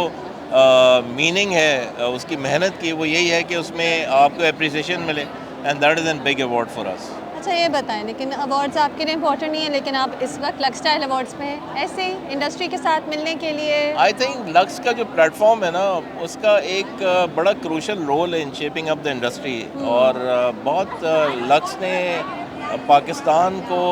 मीनिंग है उसकी मेहनत की, वो यही है कि उसमें आपको एप्रिसिएशन मिले and that is an big award for us. अच्छा, ये बताएं, लेकिन अवार्ड्स आपके लिए इम्पोर्टेंट नहीं है, लेकिन आप इस वक्त लक्स स्टाइल अवार्ड्स में हैं ऐसे ही इंडस्ट्री के साथ मिलने के लिए. आई थिंक लक्स का जो प्लेटफॉर्म है ना, उसका एक बड़ा क्रूशल रोल है in shaping up the industry और बहुत लक्स ने पाकिस्तान को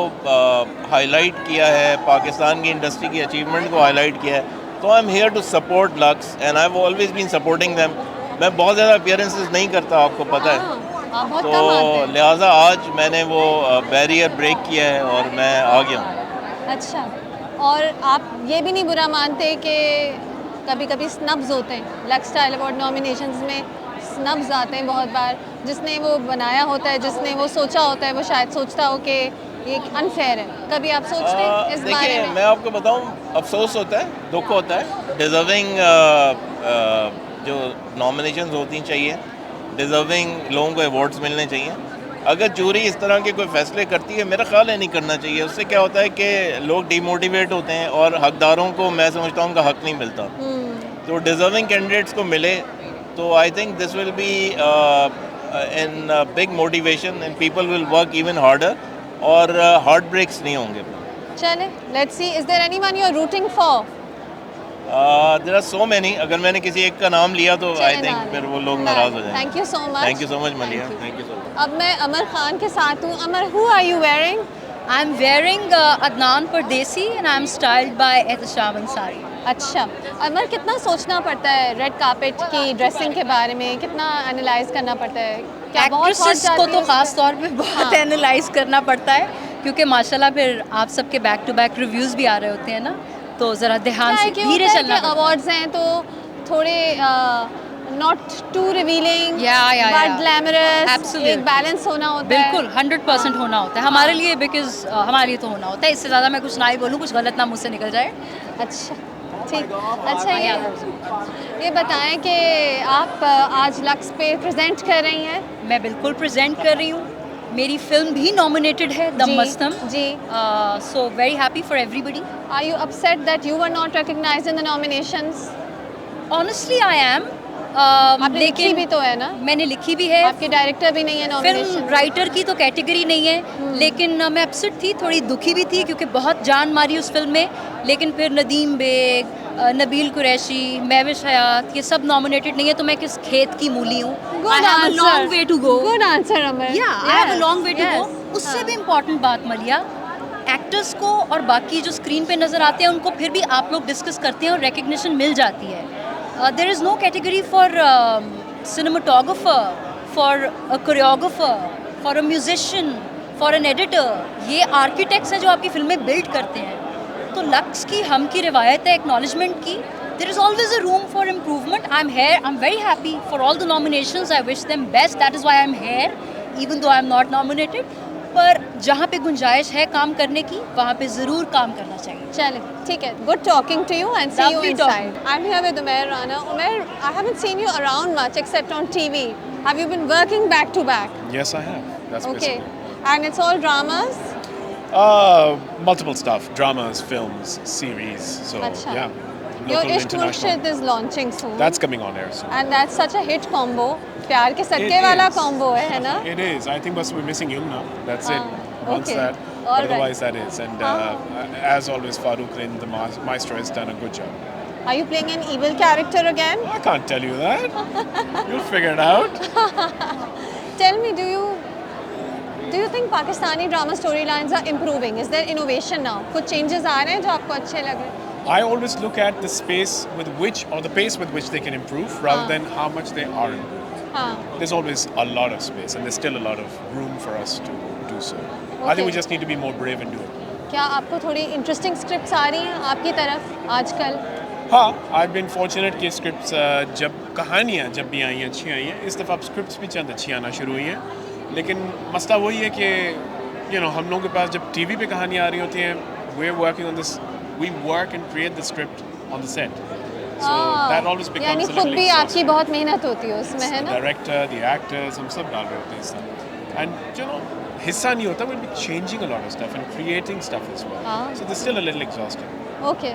हाईलाइट किया है, पाकिस्तान की इंडस्ट्री की अचीवमेंट को हाईलाइट किया है. तो I am here to support Lux and I have always been supporting them. मैं बहुत ज़्यादा अपीयरेंसेस नहीं करता, आपको पता है, बहुत तो लिहाजा आज मैंने वो बैरियर ब्रेक किया है और मैं आ गया हूँ. अच्छा, और आप ये भी नहीं बुरा मानते कि कभी कभी स्नब्स होते हैं लक्स स्टाइल अवार्ड नॉमिनेशंस में? स्नब्स आते हैं बहुत बार. जिसने वो बनाया होता है, जिसने वो सोचा होता है, वो शायद सोचता हो कि ये अनफेयर है. कभी आप सोचते हैं इस बारे में? मैं आपको बताऊं, अफसोस होता है, दुख होता है. डिजर्विंग जो नॉमिनेशंस होती चाहिए, डिज़र्विंग लोगों को अवार्ड्स मिलने चाहिए। अगर जूरी इस तरह के कोई फैसले करती है, मेरा ख्याल है नहीं करना चाहिए। उससे क्या होता है कि लोग डिमोटिवेट होते हैं और हकदारों को मैं समझता हूँ उनका हक नहीं मिलता। तो डिज़र्विंग कैंडिडेट्स को मिले तो I think this will be in big motivation and people will work even harder और हार्ट ब्रेक्स नहीं होंगे। चले, let's see, is there anyone you are rooting for? There are so many, अगर मैंने किसी एक का नाम लिया तो आई थिंक फिर वो लोग नाराज हो जाएंगे। Thank you so much. Thank you so much Malia, thank you so much. अब मैं अमर खान के साथ हूँ। Amar, who are you wearing? I am wearing Adnan Pardesi and I am styled by Ehtisham Ansari. अच्छा अमर, कितना सोचना पड़ता है रेड कार्पेट की ड्रेसिंग के बारे में? कितना एनालाइज करना पड़ता है? क्या बहुत एक्ट्रेसेस को तो ख़ास तौर पे बहुत एनालाइज करना पड़ता है, क्योंकि माशाल्लाह फिर आप सबके बैक टू बैक रिव्यूज़ भी आ रहे होते हैं ना, तो ज़रा ध्यान से धीरे चलना। अवार्ड्स हैं तो थोड़े not too revealing but glamorous, एक बैलेंस होना होता है। बिल्कुल 100% होना होता है हमारे लिए, बिकॉज हमारे लिए तो होना होता है। इससे ज़्यादा मैं कुछ ना ही बोलूँ, कुछ गलत ना मुझसे निकल जाए। अच्छा ठीक। अच्छा ये बताएं कि आप आज लक्स पे प्रेजेंट कर रही हैं? मैं बिल्कुल प्रेजेंट कर रही हूँ। मेरी फिल्म भी नॉमिनेटेड है, Dum Mastam ji. So very happy for everybody. Are you upset that you were not recognised in the nominations? Honestly I am. आपने लिखी भी तो है ना? मैंने लिखी भी है। आपके डायरेक्टर भी नहीं है नॉमिनेशन? फिल्म राइटर की तो कैटेगरी नहीं है, लेकिन मैं अपसेट थी, थोड़ी दुखी भी थी क्योंकि बहुत जान मारी उस फिल्म में। लेकिन फिर नदीम बेग, नबील कुरैशी, महविश हयात, ये सब नॉमिनेटेड नहीं है, तो मैं किस खेत की मूली हूँ। I have a long way to go. Good answer Amar. या I have a long way to go. उससे भी इम्पोर्टेंट बात मलिया, एक्टर्स को और बाकी जो स्क्रीन पे नज़र आते हैं उनको फिर भी आप लोग डिस्कस करते हैं और रिकग्निशन मिल जाती है। There is no category for cinematographer, for a choreographer, for a musician, for an editor। ये आर्किटेक्ट्स हैं जो आपकी फिल्में बिल्ड करते हैं। तो लक्स की, हम की रिवायत है एक्नॉलेजमेंट की। There is always a room for improvement. I'm here. I'm very happy for all the nominations. I wish them best. That is why I'm here, even though I'm not nominated. पर जहाँ पे गुंजाइश है काम करने की, वहाँ पे ज़रूर काम करना चाहिए। चले ठीक है। Good talking to you and see you inside. I'm here with Umair Rana. Umair, I haven't seen you around much except on TV. Have you been working back to back? Yes, I have. That's okay. basically. And it's all dramas? Multiple stuff. Dramas, films, series. So, Achha. yeah. Your Local, Ishq Murshid is launching soon. That's coming on air soon. And that's such a hit combo. प्यार के सत्ते वाला combo है ना? It is. I think we're missing Yumna. That's it. Once okay. that. All Otherwise, right. that is. And as always, Farooq Rind, the maestro, has done a good job. Are you playing an evil character again? I can't tell you that. You'll figure it out. Tell me, do you think Pakistani drama storylines are improving? Is there innovation now? कुछ changes आ रहे हैं जो आपको अच्छे लग रहे हैं? I always look at the space with which, or the pace with which they can improve, rather than how much they are improved. There's always a lot of space, and there's still a lot of room for us to do so. I think we just need to be more brave and do it. क्या आपको थोड़ी interesting scripts आ रही हैं आपकी तरफ आजकल? हाँ, I've been fortunate कि scripts जब कहानियाँ जब भी आई हैं अच्छी आई हैं, इस दफ़ा scripts भी चंद अच्छी आना शुरू हुई हैं। लेकिन मसला वही है कि हम लोगों के पास जब TV पे कहानियाँ आ रही होती हैं, we're working on this. We work and create the script on the set. So that always becomes यानी a खुद little भी exhausting. आपकी बहुत मेहनत होती है उसमें, है ना? The director, the actors, हम सब डाल रहे होते हैं इसमें. And हिस्सा नहीं होता, we'll be changing a lot of stuff and creating stuff as well. So there's still a little exhausting. Okay.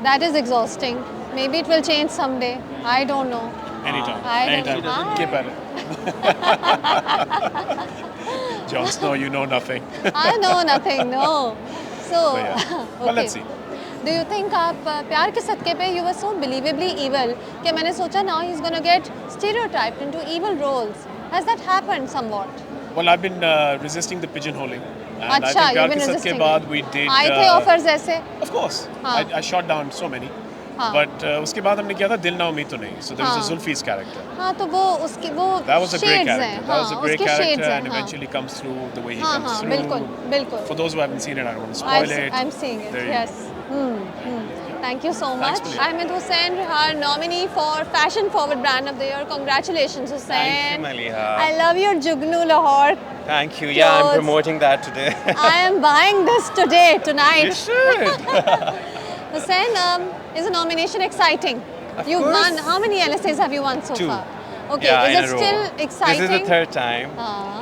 That is exhausting. Maybe it will change someday. I don't know. Anytime. Keep at it. Jon Snow, you know nothing. I know nothing, no. So, But let's see. Do you think आप प्यार के सदके पे you were so believably evil कि मैंने सोचा now he's gonna get stereotyped into evil roles. Has that happened somewhat? Well, I've been resisting the pigeonholing. And अच्छा, I think you've प्यार been के सदके resisting बाद it. we did. आए थे offers ऐसे? Of course. हाँ. I shot down so many. हाँ. But उसके बाद हमने किया था दिल ना उम्मीद तो नहीं. So there was a Zulfi's character. हाँ तो वो उसकी वो That was a great shades character. हैं. That was a great उसके shades character हैं, and हाँ. eventually comes through the way he हाँ comes हाँ through. बिल्कुल. For those who haven't seen it, I don't want to spoil it. I'm seeing it. There you Yes. Thank you so Thanks, much. Malia. Ahmed Hussain Rihar, nominee for Fashion Forward Brand of the Year. Congratulations, Hussain. Thank you, Maliha. I love your Jugnu Lahore. Thank you. Yeah, I'm clothes. promoting that today. I am buying this today, tonight. You should. Hussain, is the nomination exciting? You've course. won. How many LSAs have you won so 2. far? Okay, Yeah, is in it a row. still exciting? This is the third time.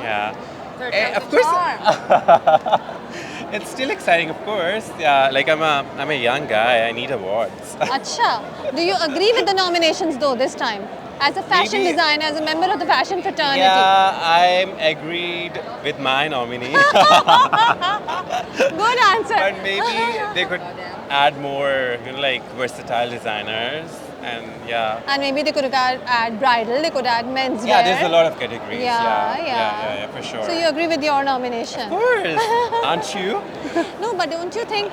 Yeah. Of course. It's still exciting, of course. Yeah, like I'm a young guy. I need awards. Acha. Do you agree with the nominations though this time? As a fashion Maybe- designer, as a member of the fashion fraternity. Yeah, I'm agreed with my nominee. Good answer. But maybe they could add more, like versatile designers, and yeah. And maybe they could add bridal, they could add men's Yeah, wear. there's a lot of categories. Yeah, Yeah, for sure. So you agree with your nomination? Of course. Aren't you? No, but don't you think,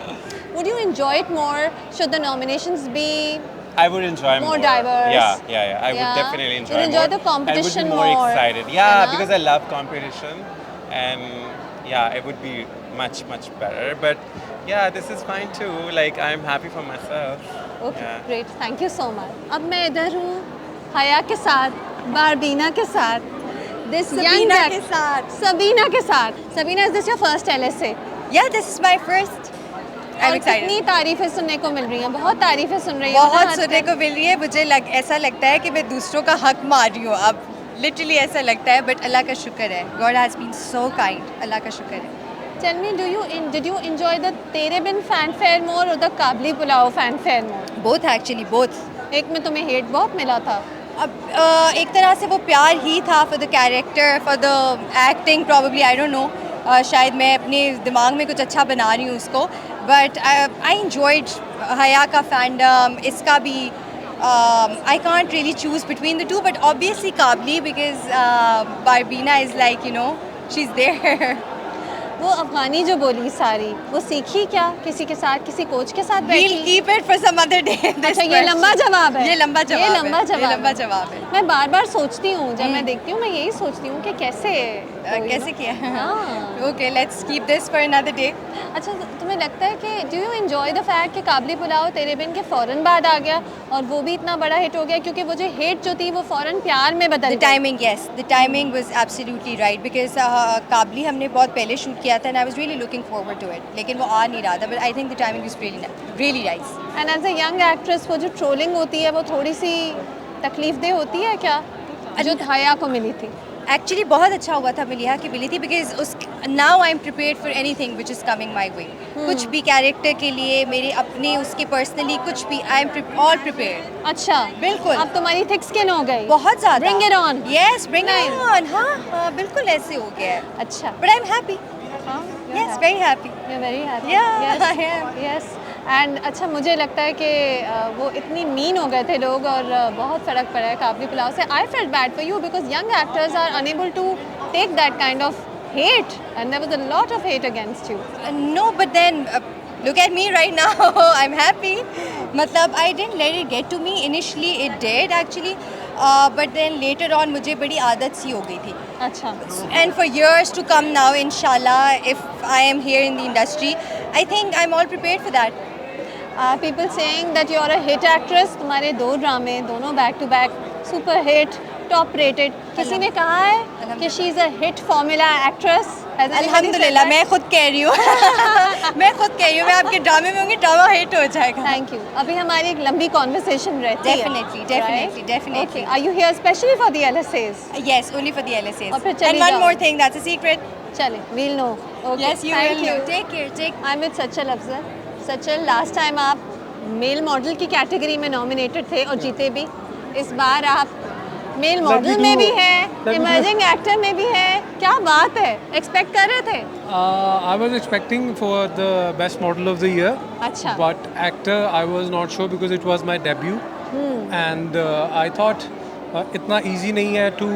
would you enjoy it more should the nominations be I would enjoy more diverse? Yeah. I would definitely enjoy You'd enjoy more. the competition I would be more excited. Yeah, you know? because I love competition, and yeah, it would be much better. But yeah, this is fine too. Like I'm happy for myself. Okay, Yeah. great. Thank you so much. अब मैं इधर हूँ हया के साथ, बारबीना के साथ, this young Sabina के साथ। सबीना के साथ. Sabina, is this your first LSA? Yeah, this is my first. I'm और excited. कितनी तारीफें सुनने को मिल रही हैं, बहुत तारीफें सुन रही हैं. बहुत सुनने को मिल रही है मुझे ऐसा लगता है कि मैं दूसरों का हक मार रही हूँ अब लिटरली ऐसा लगता है बट अल्लाह का शुक्र है God has been so kind Allah का शुक्र है Tell me, did you enjoy the तेरे बिन fanfare more or the काबली pulao fanfare more? both actually both. एक में तुम्हें हेट बहुत मिला था. अब एक तरह से वो प्यार ही था for the character for the acting probably I don't no शायद मैं अपने दिमाग में कुछ अच्छा बना रही हूँ उसको बट आई एंजॉयड हया का फैंडम इसका भी I can't really choose between the two but obviously Kabli because बारबीना is like you know she is there वो अफगानी जो बोली सारी वो सीखी क्या किसी के साथ किसी कोच के साथ We'll keep it for some other day. अच्छा ये लंबा जवाब है ये लंबा जवाब ये है लंबा जवाब ये लंबा है। जवाब है मैं बार बार सोचती हूँ जब मैं देखती हूँ मैं यही सोचती हूँ कि कैसे कैसे किया हाँ okay let's keep this for another day अच्छा तुम्हें लगता है कि do you enjoy the fact कि काबली पुलाव तेरे बिन के फ़ौरन बाद आ गया और वो भी इतना बड़ा हिट हो गया क्योंकि वो जो हेट जो थी वो फ़ौरन प्यार में बदल the timing yes the timing was absolutely right because Kabli हमने बहुत पहले शूट किया था and I was really looking forward to it लेकिन वो आ नहीं रहा था but I think the timing is really nice and as a young actress वो जो ट्रोलिंग होती है वो थोड़ी सी तकलीफ दे होती है क्या जो हया को मिली थी एक्चुअली बहुत अच्छा हुआ था मिलिया की मिली थी बिकॉज उस now I am prepared for anything which is coming my way कुछ भी कैरेक्टर के लिए मेरे अपने उसके पर्सनली कुछ भी आई एम ऑल प्रिपेयर्ड अच्छा बिल्कुल अब तुम्हारी थिक स्किन हो गई बहुत ज़्यादा bring it on yes bring it on हाँ बिल्कुल ऐसे हो गया है अच्छा but I am happy yes very happy You're very happy. Yeah, I am. Yes. And अच्छा मुझे लगता है कि वो इतनी मीन हो गए थे लोग और बहुत फ़र्क पड़ा है काबली पुलाव से I felt bad for you because young actors are unable to take that kind of hate and there was a lot of hate against you. No, but then look at me right now. I'm happy. Matlab, I didn't let it get to me. Initially, it did actually. But then later on, मुझे बड़ी आदत सी हो गई थी. अच्छा. And for years to come now, inshallah, if I am here in the industry, I think I'm all prepared for that. People saying that you are a hit actress. तुम्हारे 2 ड्रामे दोनों back to back super hit. Top rated किसी ने कहा है कि she is a hit formula actress अल्हम्दुलिल्लाह मैं खुद कह रही हूँ मैं खुद कह रही हूँ मैं आपके ड्रामे में होंगी ड्रामा हिट हो जाएगा थैंक यू अभी हमारी एक लंबी कॉन्वर्सेशन रहती है definitely are you here specially for the LSAs yes only for the LSAs और फिर चलिए one more thing that's a secret चले we'll know yes you will know take care I am with Sachal Afzal Sachal last time आप male model की category में nominated थे और जीते भी इस बार आप मेल मॉडल में भी है इमर्जिंग एक्टर में भी है क्या बात है एक्सपेक्ट कर रहे थे I was expecting for the best model of the year अच्छा but actor I was not sure because it was my debut and I thought इतना easy नहीं है to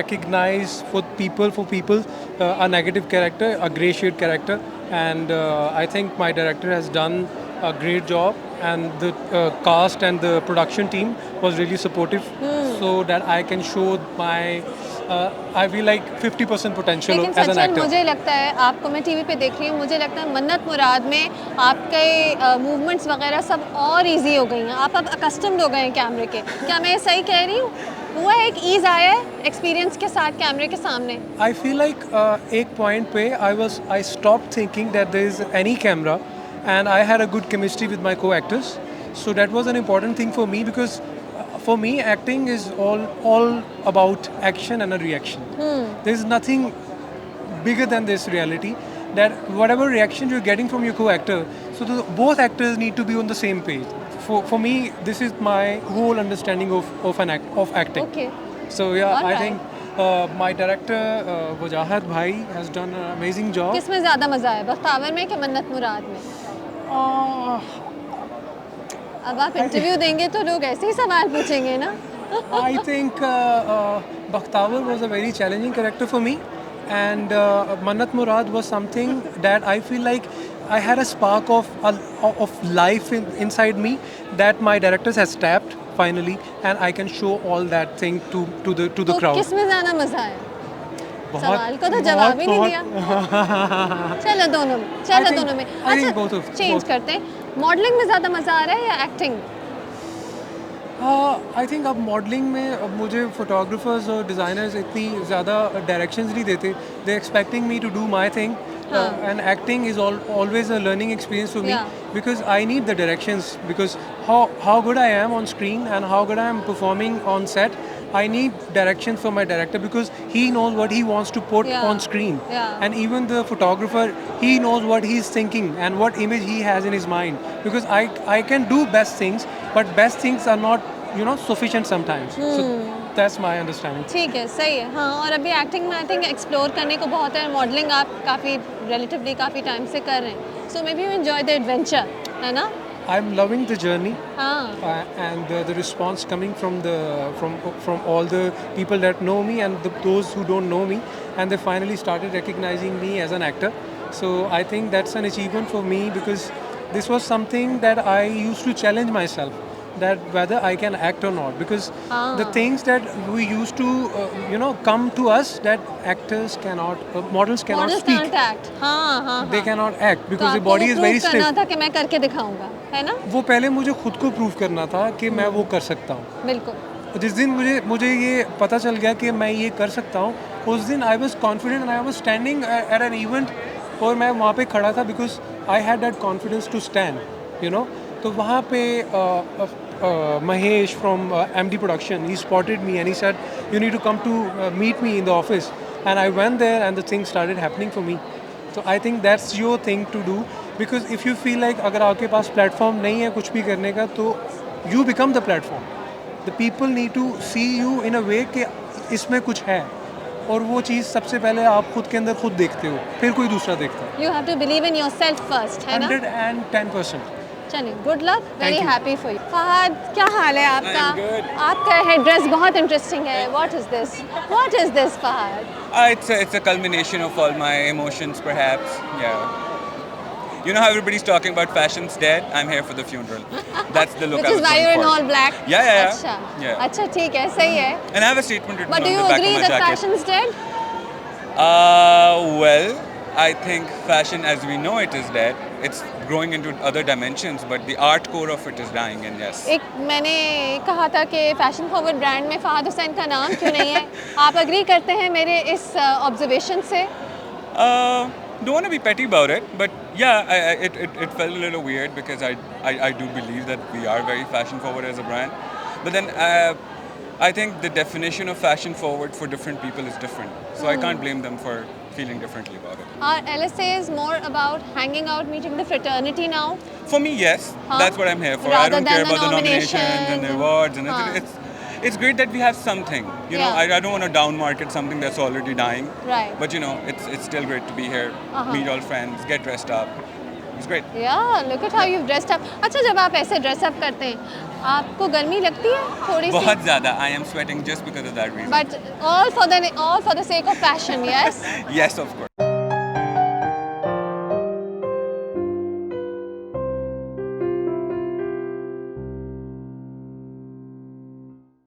recognize for people a negative character a grey shade character and I think my director has done a great job and the cast and the production team was really supportive so that I can show my I feel like 50% potential लेकिन as an Sachin actor. मुझे लगता है आपको मैं TV पे देख रही हूँ मुझे लगता है मन्नत मुराद में आपके मूवमेंट्स वगैरह सब और इजी हो गई हैं आप अब अकस्टम्ड हो गए हैं कैमरे के क्या मैं सही कह रही हूँ हुआ एक ईज आया है एक्सपीरियंस के साथ कैमरे के सामने I feel like एक point पे I stopped thinking that there is any camera and I had a good chemistry with my co-actors so that was an important thing for me because for me, acting is all about action and a reaction. There's nothing bigger than this reality. That whatever reaction you're getting from your co-actor, so both actors need to be on the same page. For me, this is my whole understanding of acting. Okay. So yeah, All I right. think my director Wajahat bhai has done an amazing job. किस में ज़्यादा मज़ा आया, बख्तावर में कि मन्नत मुराद में? अब आप इंटरव्यू देंगे तो लोग ऐसे ही सवाल पूछेंगे ना? I think Bakhtavar was a very challenging character for me, and Mannat Murad was something that I feel like I had a spark of life inside me that my directors has tapped finally, and I can show all that thing to the तो crowd. किस में ज़्यादा मज़ा आया? सवाल को तो जवाब ही नहीं दिया। चलो दोनों में। I think both of change करते हैं। मॉडलिंग में ज़्यादा मज़ा आ रहा है या एक्टिंग? आई थिंक अब मॉडलिंग में अब मुझे फोटोग्राफर्स और डिज़ाइनर्स इतनी ज़्यादा डायरेक्शंस नहीं देते. They expecting me to do my thing, and acting is always a learning experience for me, because I need the directions, because how good I am on screen and how good I am performing on set, I need directions from my director, because he knows what he wants to put on screen. And even the photographer, he knows what he's thinking and what image he has in his mind, because I can do best things, but best things are not sufficient sometimes. So that's my understanding. ठीक है, सही है. हाँ, और अभी acting में I think explore करने को बहुत है. मॉडलिंग आप रिलेटिवली काफ़ी टाइम से कर रहे हैं, so maybe you enjoy the adventure, है ना? I'm loving the journey, हाँ. and the response coming from all the people that know me and those who don't know me, and they finally started recognizing me as an actor. So I think that's an achievement for me, because this was something that I used to challenge myself, that whether I can act or not, because the things that we used to come to us, that actors cannot, models cannot speak. Models can't act. हाँ. They cannot act because the body is very stiff. करना था कि मैं करके दिखाऊंगा, है ना? वो पहले मुझे खुद को प्रूव करना था कि मैं वो कर सकता हूँ. बिल्कुल. जिस दिन मुझे ये पता चल गया कि मैं ये कर सकता हूँ, उस दिन I was confident and I was standing at an event, और मैं वहाँ पे खड़ा था because I had that confidence to stand, तो वहाँ पे Mahesh from MD Production, he spotted me and he said, you need to come to meet me in the office, and I went there and the things started happening for me. So I think that's your thing to do, because if you feel like अगर आपके पास platform नहीं है कुछ भी करने का, तो you become the platform. The people need to see you in a way कि इसमें कुछ है, और वो चीज़ सबसे पहले आप खुद के अंदर खुद देखते हो, फिर कोई दूसरा देखता है. You have to believe in yourself first, है ना? 110%. चलिए, good luck, very happy for you. Fahad, क्या हाल है आपका? आपका हेड ड्रेस बहुत इंटरेस्टिंग है. What is this Fahad? It's a culmination of all my emotions, perhaps. Yeah. You know how everybody's talking about fashion's dead? I'm here for the funeral. That's the look. Which is why you're in all black. Yeah. अच्छा, ठीक है, सही है. And I have a statement written But on do the you back agree of my that jacket. fashion's dead? Well, I think fashion as we know it is dead. It's growing into other dimensions, but the art core of it is dying, and yes. मैंने कहा था कि fashion forward brand में फहद हुसैन का नाम क्यों नहीं है? आप अग्री करते हैं मेरे इस ऑब्जर्वेशन से? Don't want to be petty about it, but yeah, it felt a little weird, because I do believe that we are very fashion forward as a brand, but then I think the definition of fashion forward for different people is different, so I can't blame them for feeling differently about it. Our LSA is more about hanging out, meeting the fraternity now. For me, yes, that's what I'm here for. I don't care about the nominations and the awards, and it's great that we have something. You know, I don't want to down market something that's already dying. Right. But it's still great to be here, meet all friends, get dressed up. It's great. Yeah, look at how you've dressed up. अच्छा, जब आप ऐसे dress up करते हैं, आपको गर्मी लगती है थोड़ी सी? बहुत ज़्यादा. I am sweating just because of that reason. But all for the sake of fashion, yes? Yes, of course.